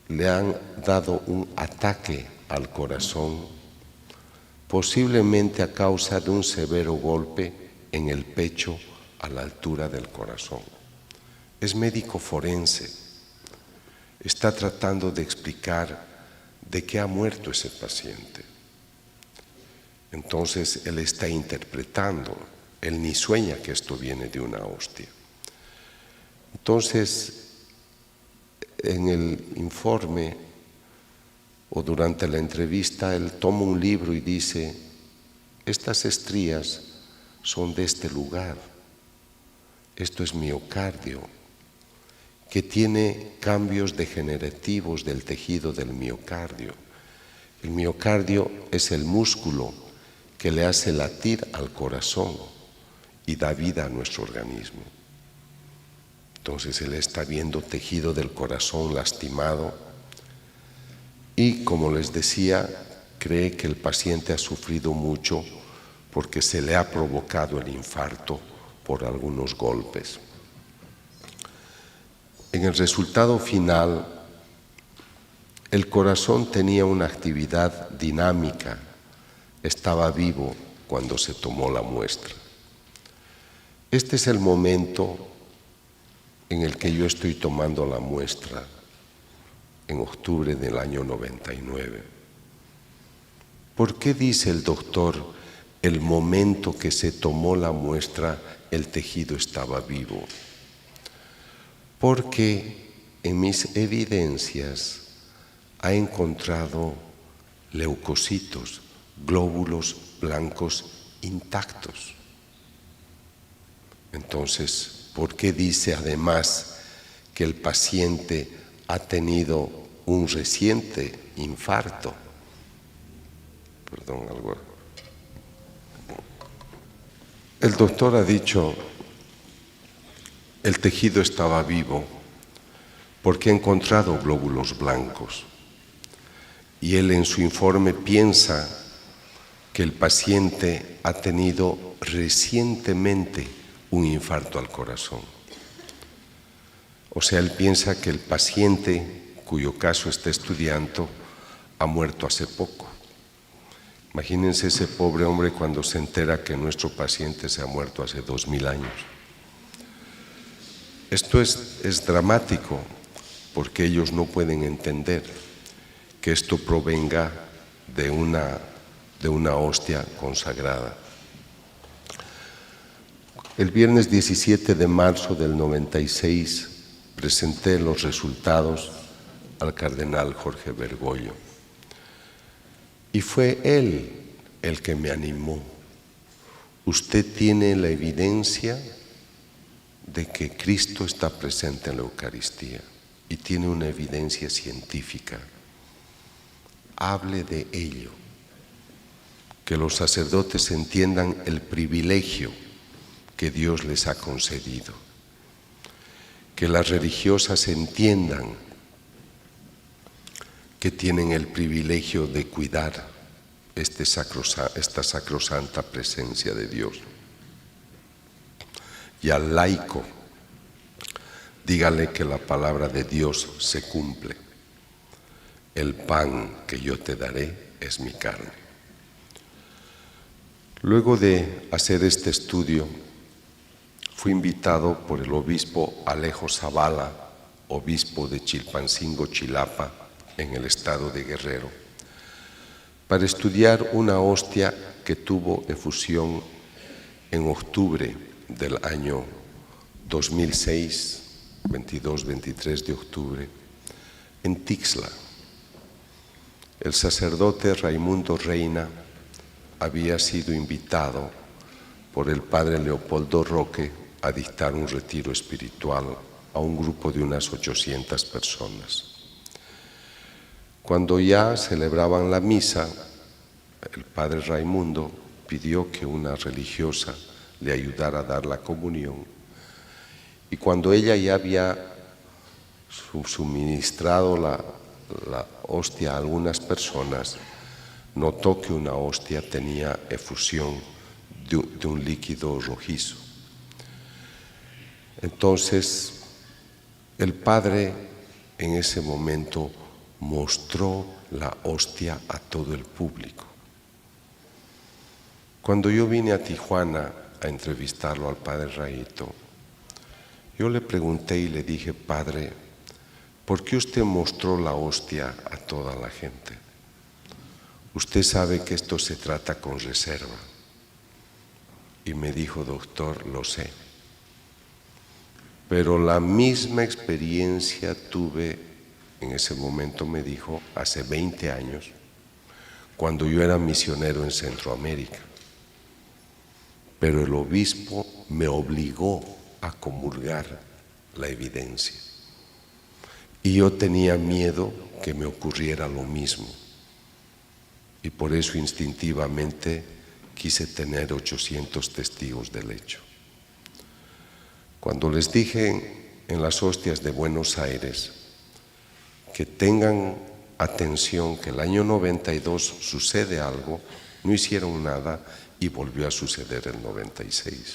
le han dado un ataque al corazón, posiblemente a causa de un severo golpe en el pecho a la altura del corazón. Es médico forense, está tratando de explicar de qué ha muerto ese paciente. Entonces él está interpretando, él ni sueña que esto viene de una hostia. Entonces, en el informe o durante la entrevista, él toma un libro y dice: estas estrías son de este lugar, esto es miocardio, que tiene cambios degenerativos del tejido del miocardio. El miocardio es el músculo que le hace latir al corazón y da vida a nuestro organismo. Entonces él está viendo tejido del corazón lastimado y, como les decía, cree que el paciente ha sufrido mucho porque se le ha provocado el infarto por algunos golpes. En el resultado final, el corazón tenía una actividad dinámica, estaba vivo cuando se tomó la muestra. Este es el momento en el que yo estoy tomando la muestra, en octubre del año 99. ¿Por qué dice el doctor, el momento que se tomó la muestra, el tejido estaba vivo? Porque en mis evidencias ha encontrado leucocitos, glóbulos blancos intactos. Entonces, ¿por qué dice además que el paciente ha tenido un reciente infarto? Perdón, algo. El doctor ha dicho, el tejido estaba vivo porque ha encontrado glóbulos blancos. Y él en su informe piensa que el paciente ha tenido recientemente un infarto al corazón. O sea, él piensa que el paciente, cuyo caso está estudiando, ha muerto hace poco. Imagínense ese pobre hombre cuando se entera que nuestro paciente se ha muerto hace 2000 años. Esto es dramático porque ellos no pueden entender que esto provenga de una hostia consagrada. El viernes 17 de marzo del 96 presenté los resultados al cardenal Jorge Bergoglio. Y fue él el que me animó. Usted tiene la evidencia de que Cristo está presente en la Eucaristía y tiene una evidencia científica. Hable de ello. Que los sacerdotes entiendan el privilegio que Dios les ha concedido. Que las religiosas entiendan que tienen el privilegio de cuidar esta sacrosanta presencia de Dios. Y al laico, dígale que la palabra de Dios se cumple. El pan que yo te daré es mi carne. Luego de hacer este estudio, fui invitado por el obispo Alejo Zavala, obispo de Chilpancingo, Chilapa, en el estado de Guerrero, para estudiar una hostia que tuvo efusión en octubre del año 2006, 22-23 de octubre, en Tixla. El sacerdote Raimundo Reina había sido invitado por el padre Leopoldo Roque a dictar un retiro espiritual a un grupo de unas 800 personas. Cuando ya celebraban la misa, el padre Raimundo pidió que una religiosa le ayudara a dar la comunión, y cuando ella ya había suministrado la hostia a algunas personas, notó que una hostia tenía efusión de un líquido rojizo. Entonces, el padre en ese momento mostró la hostia a todo el público. Cuando yo vine a Tijuana a entrevistarlo al padre Raito, yo le pregunté y le dije: Padre, ¿por qué usted mostró la hostia a toda la gente? Usted sabe que esto se trata con reserva. Y me dijo: doctor, lo sé. Pero la misma experiencia tuve, en ese momento me dijo, hace 20 años, cuando yo era misionero en Centroamérica. Pero el obispo me obligó a comulgar la evidencia. Y yo tenía miedo que me ocurriera lo mismo. Y por eso instintivamente quise tener 800 testigos del hecho. Cuando les dije en las hostias de Buenos Aires que tengan atención, que el año 92 sucede algo, no hicieron nada y volvió a suceder el 96.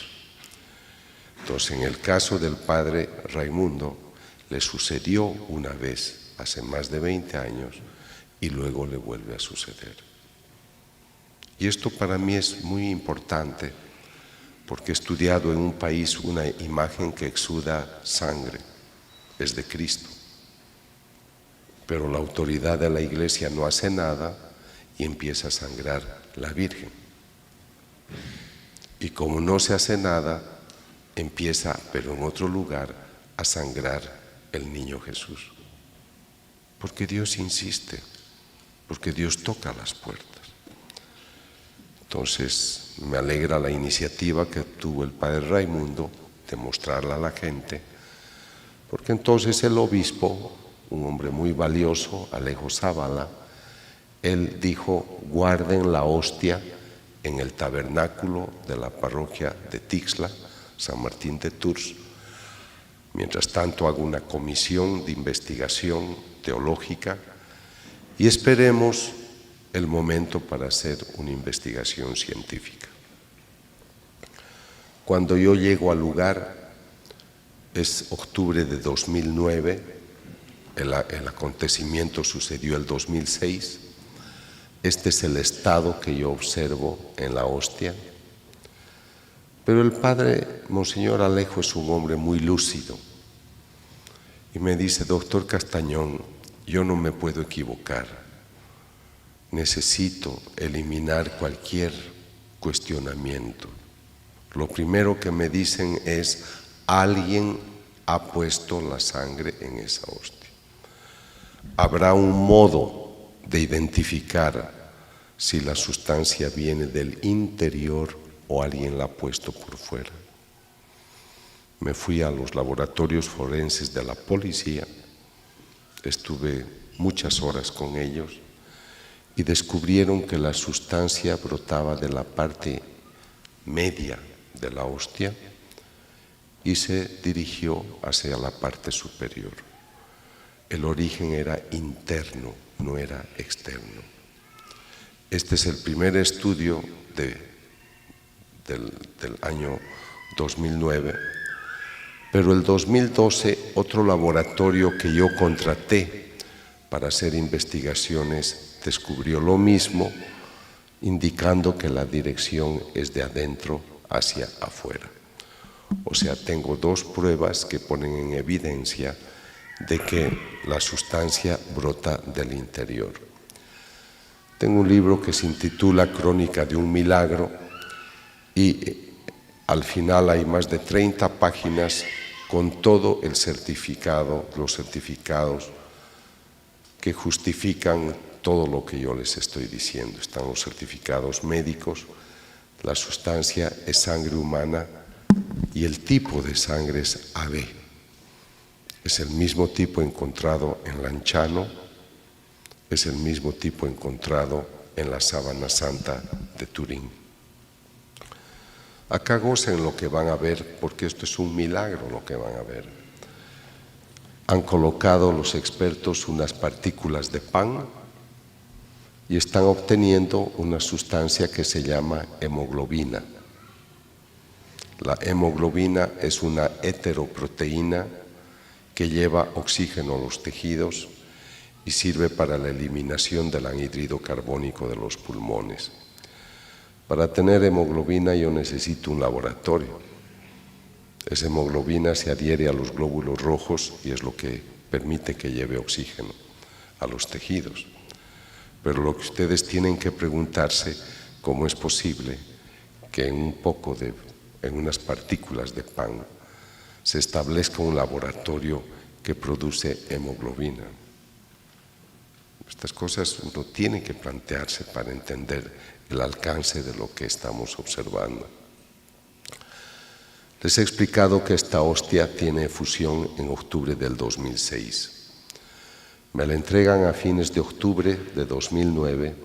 Entonces, en el caso del padre Raimundo, le sucedió una vez hace más de 20 años y luego le vuelve a suceder. Y esto para mí es muy importante porque he estudiado en un país una imagen que exuda sangre, es de Cristo. Pero la autoridad de la Iglesia no hace nada y empieza a sangrar la Virgen. Y como no se hace nada, empieza, pero en otro lugar, a sangrar el niño Jesús. Porque Dios insiste, porque Dios toca las puertas. Entonces, me alegra la iniciativa que tuvo el padre Raimundo de mostrarla a la gente, porque entonces el obispo, un hombre muy valioso, Alejo Zavala, él dijo: guarden la hostia en el tabernáculo de la parroquia de Tixla, San Martín de Tours. Mientras tanto hago una comisión de investigación teológica y esperemos el momento para hacer una investigación científica. Cuando yo llego al lugar, es octubre de 2009, el acontecimiento sucedió el 2006, este es el estado que yo observo en la hostia. Pero el padre Monseñor Alejo es un hombre muy lúcido y me dice: doctor Castañón, yo no me puedo equivocar. Necesito eliminar cualquier cuestionamiento. Lo primero que me dicen es: alguien ha puesto la sangre en esa hostia. Habrá un modo de identificar si la sustancia viene del interior o alguien la ha puesto por fuera. Me fui a los laboratorios forenses de la policía, estuve muchas horas con ellos y descubrieron que la sustancia brotaba de la parte media de la hostia y se dirigió hacia la parte superior. El origen era interno, no era externo. Este es el primer estudio del año 2009, pero el 2012 otro laboratorio que yo contraté para hacer investigaciones descubrió lo mismo, indicando que la dirección es de adentro hacia afuera. O sea, tengo dos pruebas que ponen en evidencia de que la sustancia brota del interior. Tengo un libro que se intitula Crónica de un milagro y al final hay más de 30 páginas con todo el certificado, los certificados que justifican todo lo que yo les estoy diciendo. Están los certificados médicos, la sustancia es sangre humana y el tipo de sangre es AB. Es el mismo tipo encontrado en Lanciano, es el mismo tipo encontrado en la Sábana Santa de Turín. Acá gocen lo que van a ver, porque esto es un milagro lo que van a ver. Han colocado los expertos unas partículas de pan y están obteniendo una sustancia que se llama hemoglobina. La hemoglobina es una heteroproteína que lleva oxígeno a los tejidos y sirve para la eliminación del anhídrido carbónico de los pulmones. Para tener hemoglobina yo necesito un laboratorio. Esa hemoglobina se adhiere a los glóbulos rojos y es lo que permite que lleve oxígeno a los tejidos. Pero lo que ustedes tienen que preguntarse, ¿cómo es posible que en unas partículas de pan se establezca un laboratorio que produce hemoglobina? Estas cosas uno tiene que plantearse para entender el alcance de lo que estamos observando. Les he explicado que esta hostia tiene efusión en octubre del 2006. Me la entregan a fines de octubre de 2009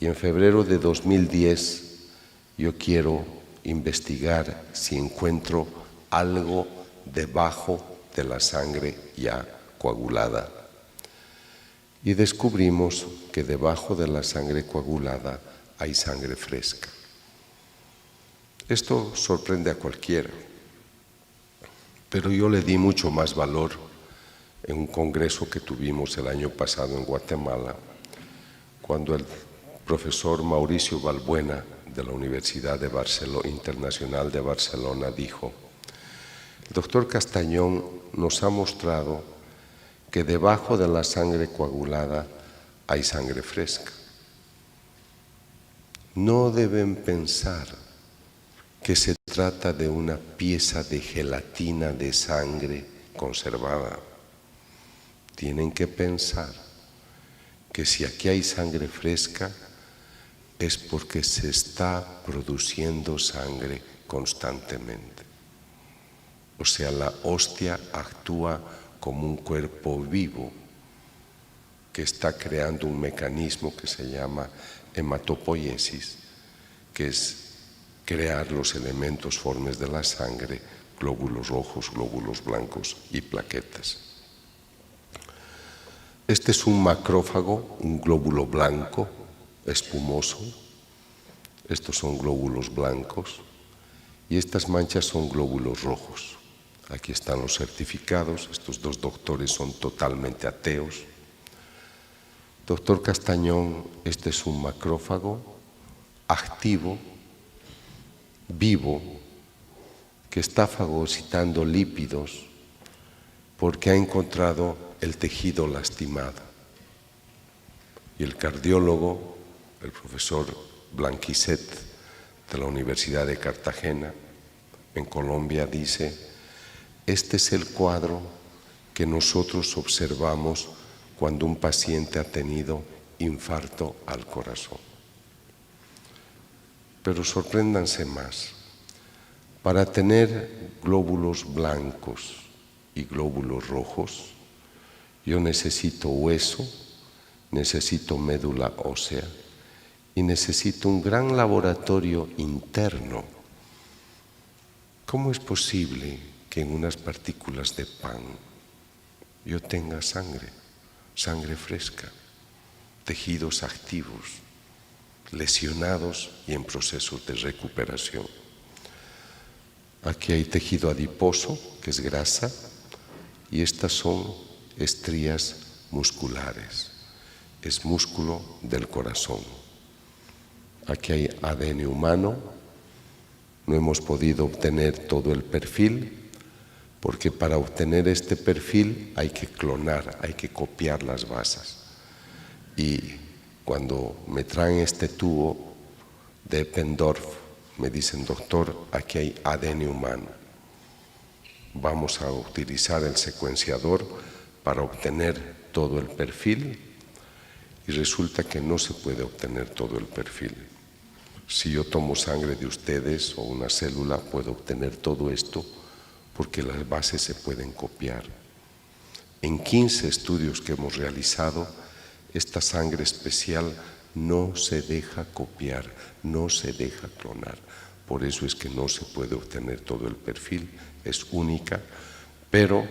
y en febrero de 2010 yo quiero investigar si encuentro algo debajo de la sangre ya coagulada. Y descubrimos que debajo de la sangre coagulada hay sangre fresca. Esto sorprende a cualquiera, pero yo le di mucho más valor en un congreso que tuvimos el año pasado en Guatemala, cuando el profesor Mauricio Balbuena de la Universidad Internacional de Barcelona dijo: el doctor Castañón nos ha mostrado que debajo de la sangre coagulada hay sangre fresca. No deben pensar que se trata de una pieza de gelatina de sangre conservada. Tienen que pensar que si aquí hay sangre fresca es porque se está produciendo sangre constantemente. O sea, la hostia actúa como un cuerpo vivo que está creando un mecanismo que se llama hematopoiesis, que es crear los elementos formes de la sangre, glóbulos rojos, glóbulos blancos y plaquetas. Este es un macrófago, un glóbulo blanco, espumoso. Estos son glóbulos blancos y estas manchas son glóbulos rojos. Aquí están los certificados. Estos dos doctores son totalmente ateos. Doctor Castañón, este es un macrófago activo, vivo, que está fagocitando lípidos porque ha encontrado el tejido lastimado. Y el cardiólogo, el profesor Blanquiset de la Universidad de Cartagena, en Colombia, dice: este es el cuadro que nosotros observamos cuando un paciente ha tenido infarto al corazón. Pero sorpréndanse más. Para tener glóbulos blancos y glóbulos rojos, yo necesito hueso, necesito médula ósea y necesito un gran laboratorio interno. ¿Cómo es posible que en unas partículas de pan yo tenga sangre fresca, tejidos activos, lesionados y en procesos de recuperación? Aquí hay tejido adiposo, que es grasa, y estas son estrías musculares, es músculo del corazón. Aquí hay ADN humano, no hemos podido obtener todo el perfil, porque para obtener este perfil hay que clonar, hay que copiar las bases. Y cuando me traen este tubo de Eppendorf, me dicen: doctor, aquí hay ADN humano. Vamos a utilizar el secuenciador para obtener todo el perfil, y resulta que no se puede obtener todo el perfil. Si yo tomo sangre de ustedes o una célula, puedo obtener todo esto porque las bases se pueden copiar. En 15 estudios que hemos realizado, esta sangre especial no se deja copiar, no se deja clonar. Por eso es que no se puede obtener todo el perfil, es única, pero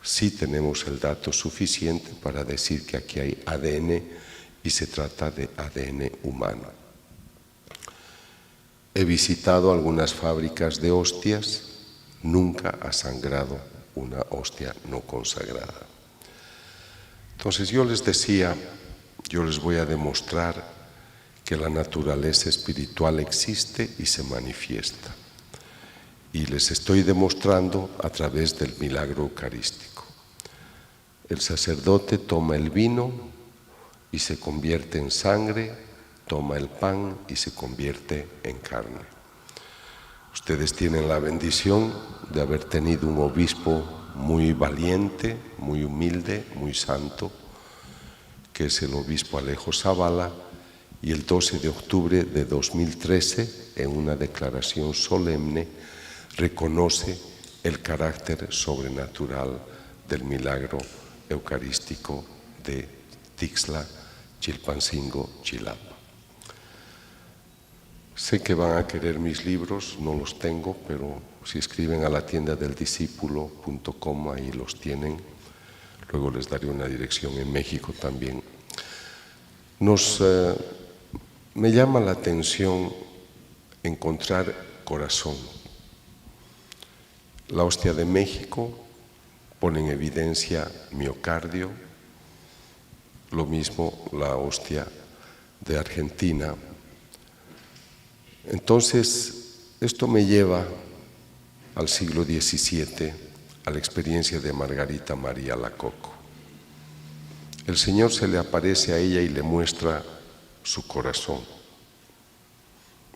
sí tenemos el dato suficiente para decir que aquí hay ADN y se trata de ADN humano. He visitado algunas fábricas de hostias, nunca ha sangrado una hostia no consagrada. Entonces yo les decía, yo les voy a demostrar que la naturaleza espiritual existe y se manifiesta. Y les estoy demostrando a través del milagro eucarístico. El sacerdote toma el vino y se convierte en sangre, toma el pan y se convierte en carne. Ustedes tienen la bendición de haber tenido un obispo muy valiente, muy humilde, muy santo, que es el obispo Alejo Zavala, y el 12 de octubre de 2013, en una declaración solemne, reconoce el carácter sobrenatural del milagro eucarístico de Tixla, Chilpancingo, Chilapa. Sé que van a querer mis libros, no los tengo, pero si escriben a la tiendadeldiscípulo.com, ahí los tienen. Luego les daré una dirección en México también. Me llama la atención encontrar corazón. La hostia de México pone en evidencia miocardio, lo mismo la hostia de Argentina. Entonces, esto me lleva al siglo XVII, a la experiencia de Margarita María Lacoco. El Señor se le aparece a ella y le muestra su corazón.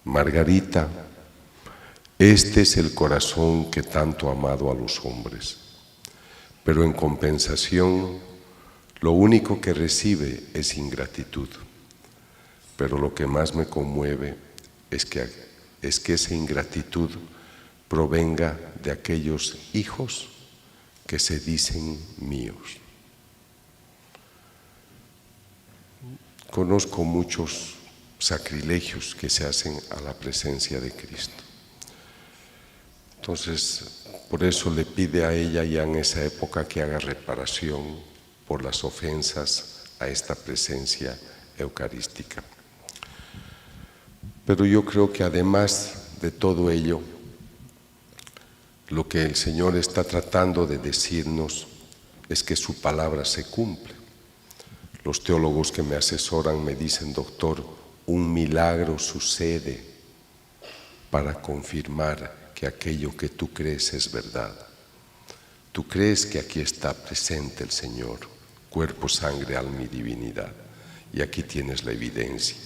Margarita, este es el corazón que tanto ha amado a los hombres, pero en compensación, lo único que recibe es ingratitud. Pero lo que más me conmueve es que esa ingratitud provenga de aquellos hijos que se dicen míos. Conozco muchos sacrilegios que se hacen a la presencia de Cristo. Entonces, por eso le pide a ella ya en esa época que haga reparación por las ofensas a esta presencia eucarística. Pero yo creo que además de todo ello, lo que el Señor está tratando de decirnos es que su palabra se cumple. Los teólogos que me asesoran me dicen: doctor, un milagro sucede para confirmar que aquello que tú crees es verdad. Tú crees que aquí está presente el Señor, cuerpo, sangre, alma y divinidad, y aquí tienes la evidencia.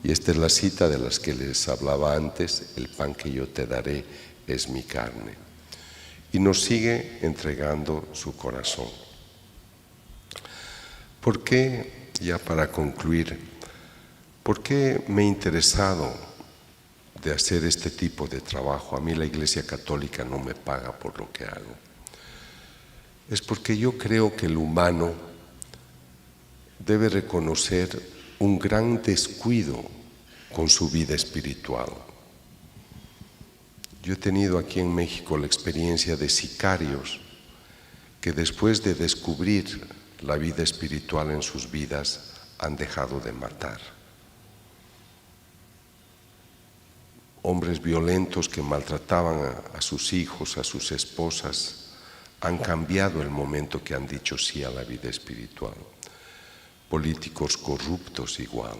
Y esta es la cita de las que les hablaba antes: el pan que yo te daré es mi carne. Y nos sigue entregando su corazón. ¿Por qué, ya para concluir, por qué me he interesado de hacer este tipo de trabajo? A mí la Iglesia Católica no me paga por lo que hago. Es porque yo creo que el humano debe reconocer un gran descuido con su vida espiritual. Yo he tenido aquí en México la experiencia de sicarios que después de descubrir la vida espiritual en sus vidas han dejado de matar. Hombres violentos que maltrataban a sus hijos, a sus esposas, han cambiado el momento que han dicho sí a la vida espiritual. Políticos corruptos igual.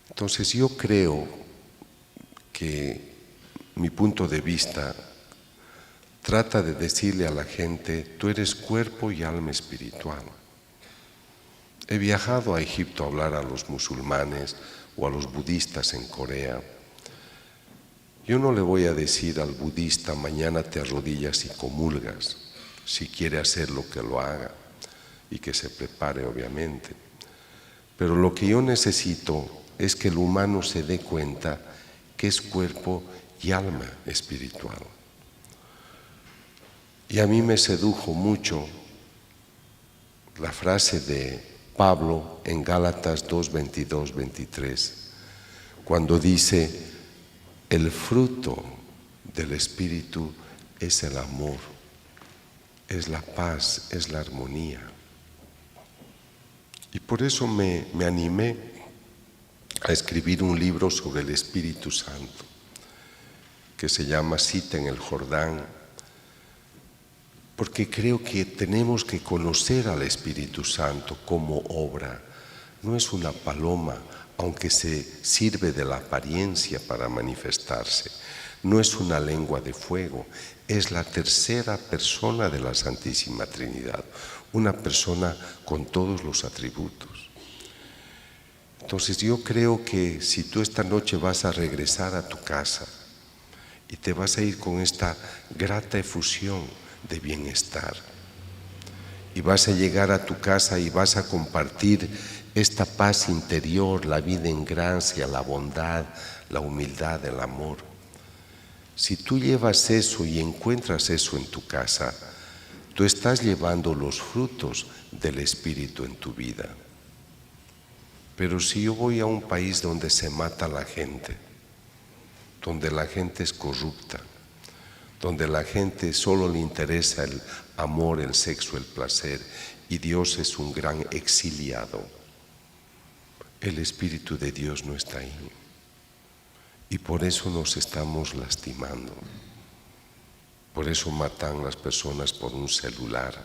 Entonces yo creo que mi punto de vista trata de decirle a la gente: tú eres cuerpo y alma espiritual. He viajado a Egipto a hablar a los musulmanes o a los budistas en Corea. Yo no le voy a decir al budista: mañana te arrodillas y comulgas. Si quiere hacerlo, que lo haga y que se prepare, obviamente. Pero lo que yo necesito es que el humano se dé cuenta que es cuerpo y alma espiritual. Y a mí me sedujo mucho la frase de Pablo en Gálatas 2, 22, 23, cuando dice: el fruto del Espíritu es el amor, es la paz, es la armonía. Y por eso me animé a escribir un libro sobre el Espíritu Santo, que se llama Cita en el Jordán, porque creo que tenemos que conocer al Espíritu Santo como obra. No es una paloma, aunque se sirve de la apariencia para manifestarse. No es una lengua de fuego, es la tercera persona de la Santísima Trinidad, una persona con todos los atributos. Entonces yo creo que si tú esta noche vas a regresar a tu casa y te vas a ir con esta grata efusión de bienestar, y vas a llegar a tu casa y vas a compartir esta paz interior, la vida en gracia, la bondad, la humildad, el amor. Si tú llevas eso y encuentras eso en tu casa, tú estás llevando los frutos del Espíritu en tu vida. Pero si yo voy a un país donde se mata a la gente, donde la gente es corrupta, donde la gente solo le interesa el amor, el sexo, el placer, y Dios es un gran exiliado, el Espíritu de Dios no está ahí. Y por eso nos estamos lastimando. Por eso matan las personas por un celular.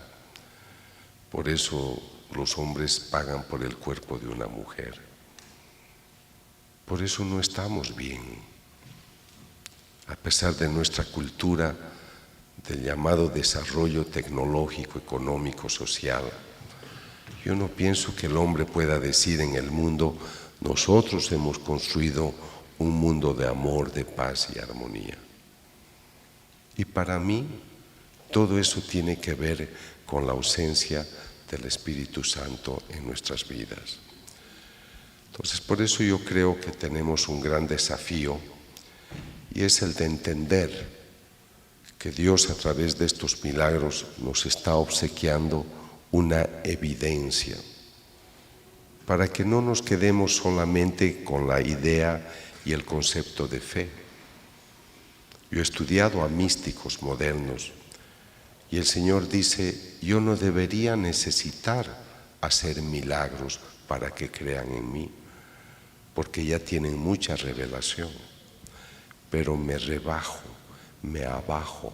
Por eso los hombres pagan por el cuerpo de una mujer. Por eso no estamos bien. A pesar de nuestra cultura, del llamado desarrollo tecnológico, económico, social, yo no pienso que el hombre pueda decir en el mundo: nosotros hemos construido un mundo de amor, de paz y armonía. Y para mí, todo eso tiene que ver con la ausencia del Espíritu Santo en nuestras vidas. Entonces, por eso yo creo que tenemos un gran desafío, y es el de entender que Dios, a través de estos milagros, nos está obsequiando una evidencia, para que no nos quedemos solamente con la idea y el concepto de fe. Yo he estudiado a místicos modernos y el Señor dice: yo no debería necesitar hacer milagros para que crean en mí, porque ya tienen mucha revelación, pero me rebajo, me abajo,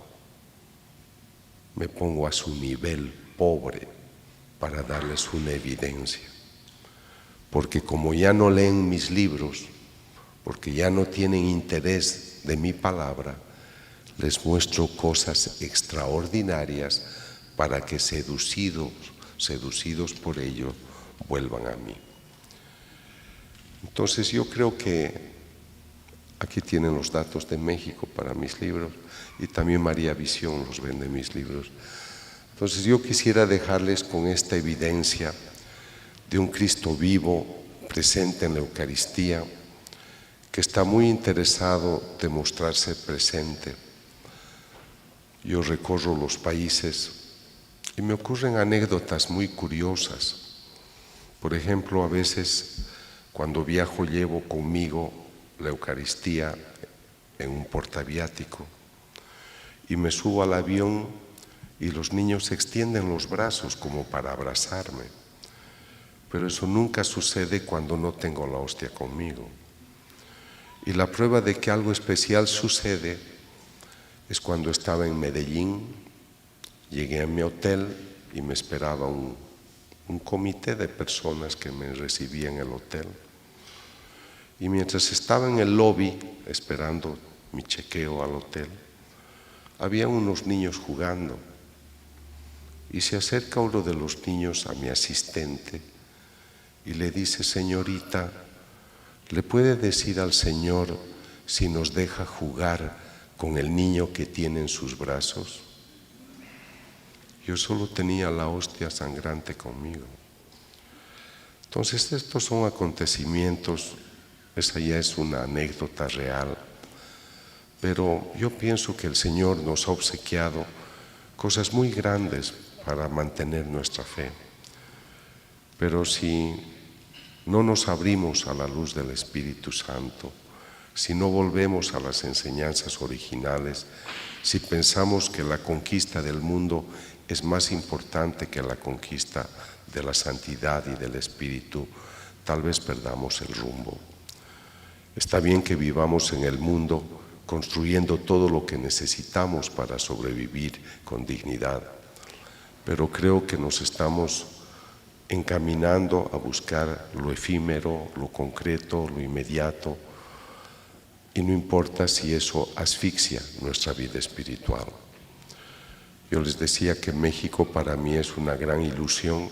me pongo a su nivel pobre para darles una evidencia. Porque como ya no leen mis libros, porque ya no tienen interés de mi palabra, les muestro cosas extraordinarias para que seducidos por ello, vuelvan a mí. Entonces yo creo que aquí tienen los datos de México para mis libros, y también María Visión los vende mis libros. Entonces yo quisiera dejarles con esta evidencia de un Cristo vivo, presente en la Eucaristía, que está muy interesado de mostrarse presente. Yo recorro los países y me ocurren anécdotas muy curiosas. Por ejemplo, a veces cuando viajo llevo conmigo la Eucaristía en un portaviático y me subo al avión y los niños extienden los brazos como para abrazarme. Pero eso nunca sucede cuando no tengo la hostia conmigo. Y la prueba de que algo especial sucede es cuando estaba en Medellín, llegué a mi hotel y me esperaba un comité de personas que me recibían en el hotel. Y mientras estaba en el lobby esperando mi chequeo al hotel, había unos niños jugando. Y se acerca uno de los niños a mi asistente y le dice: señorita, ¿le puede decir al Señor si nos deja jugar con el niño que tiene en sus brazos? Yo solo tenía la hostia sangrante conmigo. Entonces estos son acontecimientos, esa ya es una anécdota real, pero yo pienso que el Señor nos ha obsequiado cosas muy grandes para mantener nuestra fe. Pero si no nos abrimos a la luz del Espíritu Santo, si no volvemos a las enseñanzas originales, si pensamos que la conquista del mundo es más importante que la conquista de la santidad y del Espíritu, tal vez perdamos el rumbo. Está bien que vivamos en el mundo construyendo todo lo que necesitamos para sobrevivir con dignidad, pero creo que nos estamos encaminando a buscar lo efímero, lo concreto, lo inmediato, y no importa si eso asfixia nuestra vida espiritual. Yo les decía que México para mí es una gran ilusión,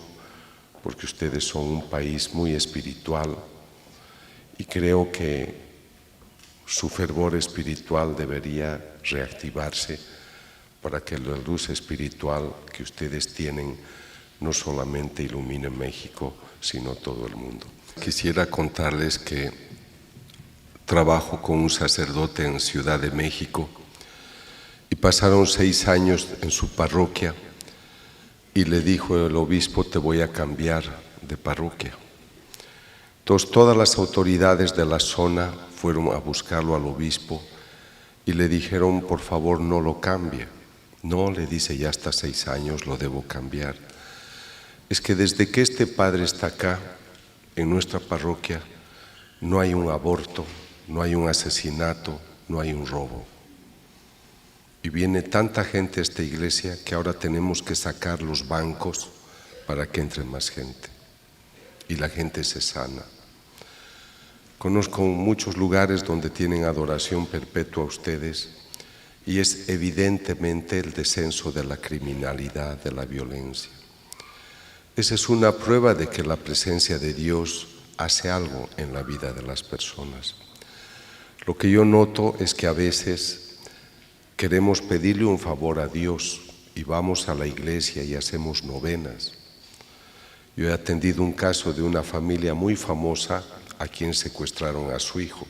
porque ustedes son un país muy espiritual y creo que su fervor espiritual debería reactivarse para que la luz espiritual que ustedes tienen no solamente ilumine México, sino todo el mundo. Quisiera contarles que trabajo con un sacerdote en Ciudad de México y pasaron 6 años en su parroquia y le dijo el obispo: te voy a cambiar de parroquia. Entonces todas las autoridades de la zona fueron a buscarlo al obispo y le dijeron: por favor, no lo cambie. No, le dice, ya hasta 6 años lo debo cambiar. Es que desde que este padre está acá, en nuestra parroquia, no hay un aborto, no hay un asesinato, no hay un robo. Y viene tanta gente a esta iglesia que ahora tenemos que sacar los bancos para que entre más gente. Y la gente se sana. Conozco muchos lugares donde tienen adoración perpetua ustedes y es evidentemente el descenso de la criminalidad, de la violencia. Esa es una prueba de que la presencia de Dios hace algo en la vida de las personas. Lo que yo noto es que a veces queremos pedirle un favor a Dios y vamos a la iglesia y hacemos novenas. Yo he atendido un caso de una familia muy famosa a quien secuestraron a su hijo.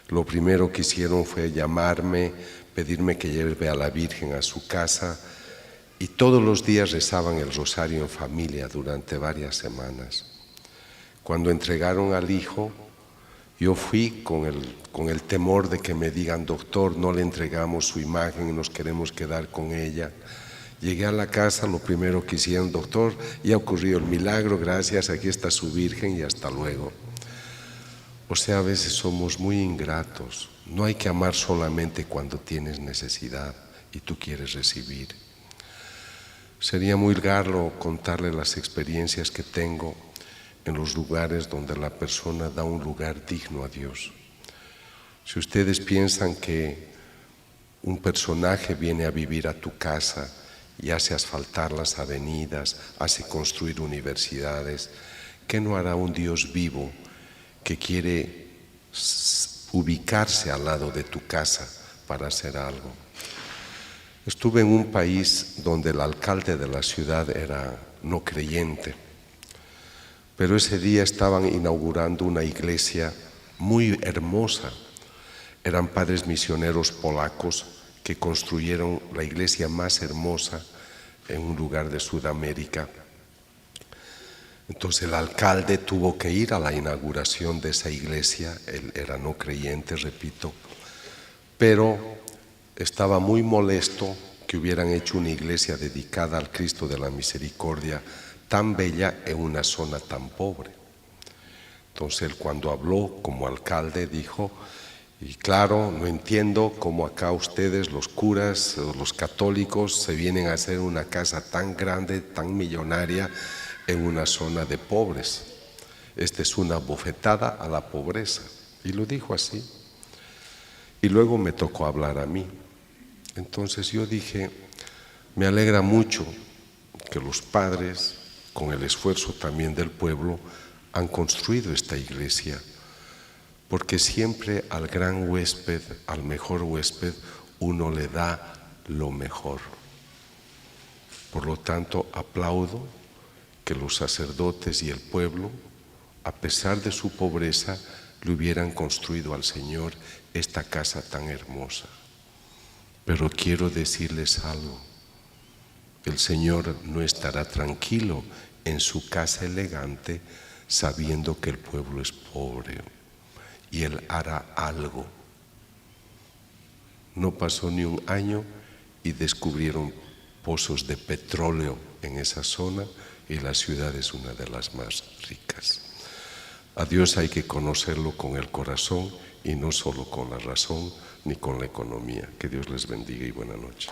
Lo primero que hicieron fue llamarme, pedirme que lleve a la Virgen a su casa y todos los días rezaban el rosario en familia durante varias semanas. Cuando entregaron al hijo, yo fui con el temor de que me digan: doctor, no le entregamos su imagen y nos queremos quedar con ella. Llegué a la casa, lo primero que hicieron: doctor, ya ocurrió el milagro, gracias, aquí está su Virgen y hasta luego. O sea, a veces somos muy ingratos. No hay que amar solamente cuando tienes necesidad y tú quieres recibir. Sería muy largo contarle las experiencias que tengo en los lugares donde la persona da un lugar digno a Dios. Si ustedes piensan que un personaje viene a vivir a tu casa y hace asfaltar las avenidas, hace construir universidades, ¿qué no hará un Dios vivo que quiere ubicarse al lado de tu casa para hacer algo? Estuve en un país donde el alcalde de la ciudad era no creyente, pero ese día estaban inaugurando una iglesia muy hermosa. Eran padres misioneros polacos que construyeron la iglesia más hermosa en un lugar de Sudamérica. Entonces el alcalde tuvo que ir a la inauguración de esa iglesia. Él era no creyente, repito, pero estaba muy molesto que hubieran hecho una iglesia dedicada al Cristo de la Misericordia tan bella en una zona tan pobre. Entonces él, cuando habló como alcalde, dijo: y claro, no entiendo cómo acá ustedes, los curas, los católicos, se vienen a hacer una casa tan grande, tan millonaria en una zona de pobres. Esta es una bofetada a la pobreza. Y lo dijo así. Y luego me tocó hablar a mí. Entonces yo dije: me alegra mucho que los padres, con el esfuerzo también del pueblo, han construido esta iglesia, porque siempre al gran huésped, al mejor huésped, uno le da lo mejor. Por lo tanto, aplaudo que los sacerdotes y el pueblo, a pesar de su pobreza, le hubieran construido al Señor esta casa tan hermosa. Pero quiero decirles algo: el Señor no estará tranquilo en su casa elegante sabiendo que el pueblo es pobre, y Él hará algo. No pasó ni un año y descubrieron pozos de petróleo en esa zona, y la ciudad es una de las más ricas. A Dios hay que conocerlo con el corazón y no solo con la razón ni con la economía. Que Dios les bendiga y buena noche.